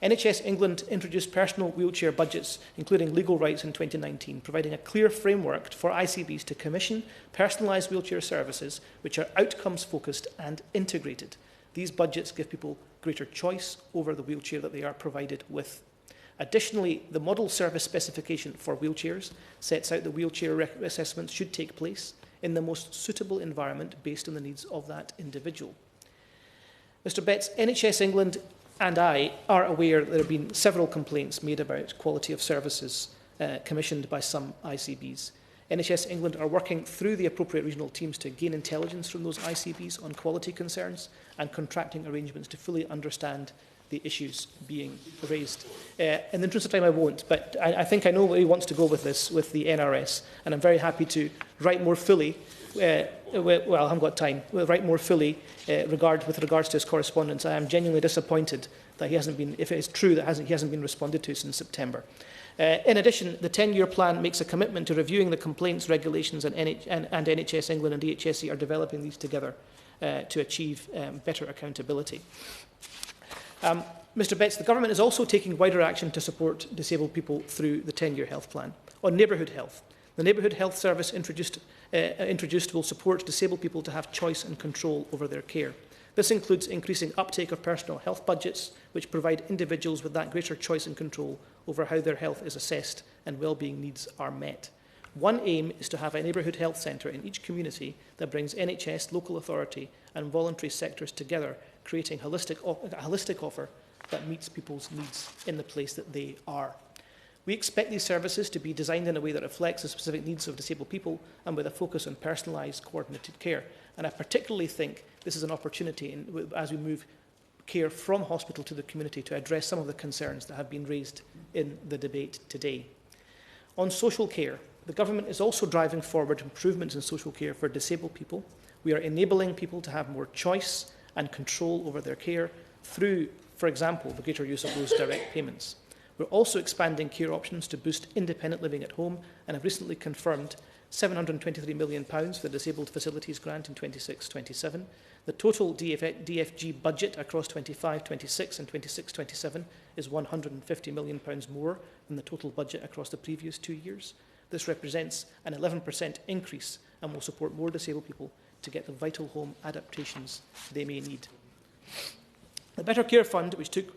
NHS England introduced personal wheelchair budgets, including legal rights in 2019, providing a clear framework for ICBs to commission personalised wheelchair services which are outcomes-focused and integrated. These budgets give people greater choice over the wheelchair that they are provided with. Additionally, the model service specification for wheelchairs sets out that wheelchair assessments should take place in the most suitable environment based on the needs of that individual. Mr. Betts, NHS England and I are aware that there have been several complaints made about quality of services commissioned by some ICBs. NHS England are working through the appropriate regional teams to gain intelligence from those ICBs on quality concerns and contracting arrangements to fully understand the issues being raised. In the interest of time, I won't, but I think I know where he wants to go with this, with the NRS, and I'm very happy to write more fully, well, I haven't got time, write more fully with regards to his correspondence. I am genuinely disappointed that he hasn't been, if it is true that he hasn't been responded to since September. In addition, the 10-year plan makes a commitment to reviewing the complaints regulations, and NHS England and DHSE are developing these together to achieve better accountability. Mr. Betts, the government is also taking wider action to support disabled people through the 10-year health plan. On neighbourhood health, the Neighbourhood Health Service introduced will support disabled people to have choice and control over their care. This includes increasing uptake of personal health budgets, which provide individuals with that greater choice and control over how their health is assessed and well-being needs are met. One aim is to have a neighbourhood health centre in each community that brings NHS, local authority and voluntary sectors together, creating a holistic offer that meets people's needs in the place that they are. We expect these services to be designed in a way that reflects the specific needs of disabled people and with a focus on personalised, coordinated care. And I particularly think this is an opportunity as we move care from hospital to the community to address some of the concerns that have been raised in the debate today. On social care, the government is also driving forward improvements in social care for disabled people. We are enabling people to have more choice and control over their care through, for example, the greater use of those direct payments. We're also expanding care options to boost independent living at home and have recently confirmed £723 million for the Disabled Facilities Grant in 26-27. The total DFG budget across 25-26 and 26-27 is £150 million more than the total budget across the previous 2 years. This represents an 11% increase and will support more disabled people to get the vital home adaptations they may need. The Better Care Fund, which took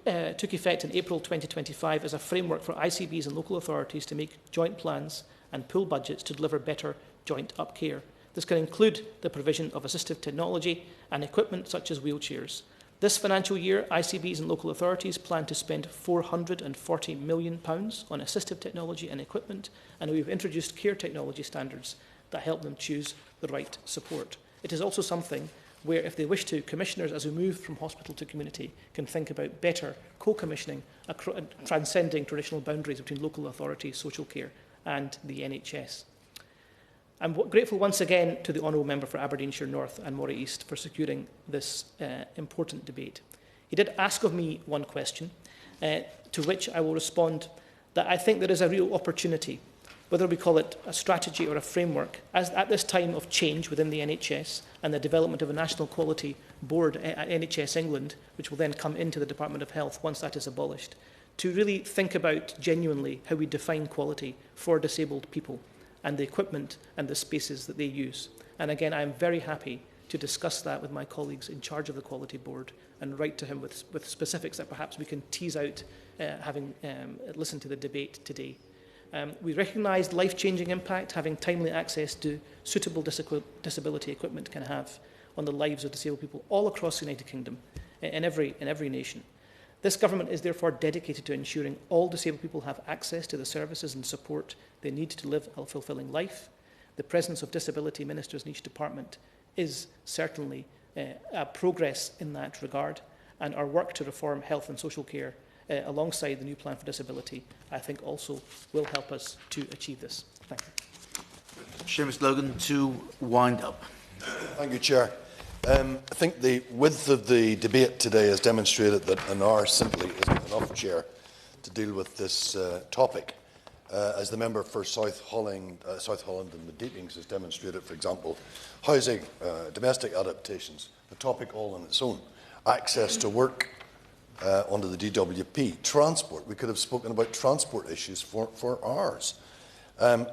effect in April 2025, is a framework for ICBs and local authorities to make joint plans and pool budgets to deliver better joint-up care. This can include the provision of assistive technology and equipment such as wheelchairs. This financial year, ICBs and local authorities plan to spend £440 million on assistive technology and equipment, and we've introduced care technology standards that help them choose the right support. It is also something where, if they wish to, commissioners, as we move from hospital to community, can think about better co-commissioning, transcending traditional boundaries between local authority, social care and the NHS. I'm grateful once again to the Honourable Member for Aberdeenshire North and Moray East for securing this important debate. He did ask of me one question, to which I will respond that I think there is a real opportunity, whether we call it a strategy or a framework, as at this time of change within the NHS and the development of a national quality board at NHS England, which will then come into the Department of Health once that is abolished, to really think about genuinely how we define quality for disabled people and the equipment and the spaces that they use. And again, I am very happy to discuss that with my colleagues in charge of the Quality Board and write to him with specifics that perhaps we can tease out having listened to the debate today. We recognise life-changing impact having timely access to suitable disability equipment can have on the lives of disabled people all across the United Kingdom, in every nation. This government is therefore dedicated to ensuring all disabled people have access to the services and support they need to live a fulfilling life. The presence of disability ministers in each department is certainly a progress in that regard, and our work to reform health and social care alongside the new plan for disability, I think also will help us to achieve this. Thank you. Seamus Logan, to wind up. Thank you, Chair. I think the width of the debate today has demonstrated that an hour simply isn't enough, Chair, to deal with this topic. As the member for South Holland and the Deepings has demonstrated, for example, housing, domestic adaptations, the topic all on its own, access to work under the DWP, transport. We could have spoken about transport issues for hours. And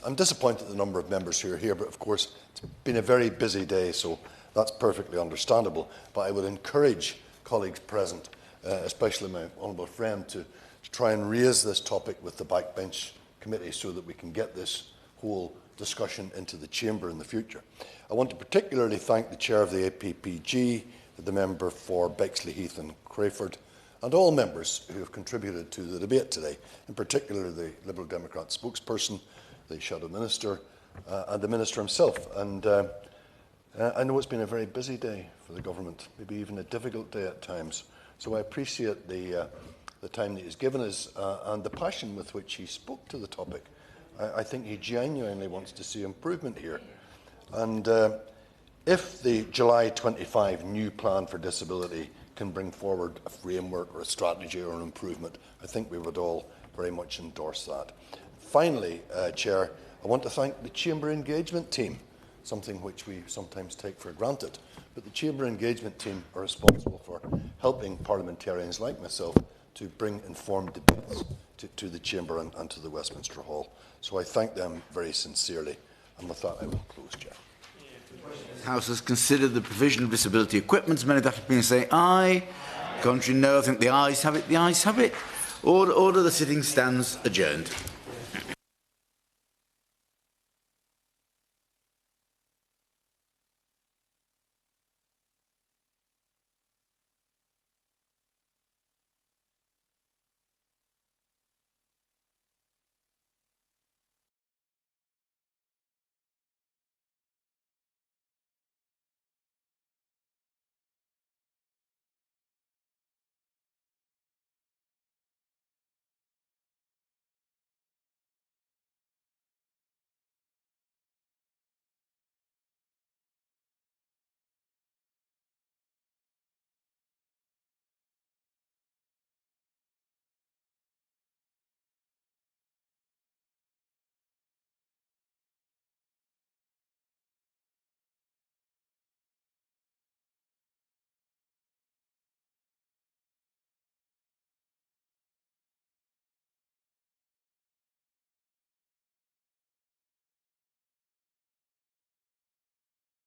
I'm disappointed at the number of members who are here, but of course it's been a very busy day, so that's perfectly understandable. But I would encourage colleagues present, especially my honourable friend, to try and raise this topic with the backbench committee so that we can get this whole discussion into the chamber in the future. I want to particularly thank the chair of the APPG, the member for Bexley Heath and Crayford, and all members who have contributed to the debate today, in particular the Liberal Democrat spokesperson, the Shadow Minister, and the Minister himself. And I know it's been a very busy day for the government, maybe even a difficult day at times. So I appreciate the time that he's given us and the passion with which he spoke to the topic. I think he genuinely wants to see improvement here. And if the July 25 new plan for disability can bring forward a framework or a strategy or an improvement, I think we would all very much endorse that. Finally, Chair, I want to thank the Chamber Engagement Team, something which we sometimes take for granted. But the Chamber Engagement Team are responsible for helping parliamentarians like myself to bring informed debates to the Chamber and to the Westminster Hall. So I thank them very sincerely. And with that, I will close, Chair. The House has considered the provision of disability equipment. Many that have been say aye. Contrary, no. I think the ayes have it. The ayes have it. Order the sitting stands adjourned.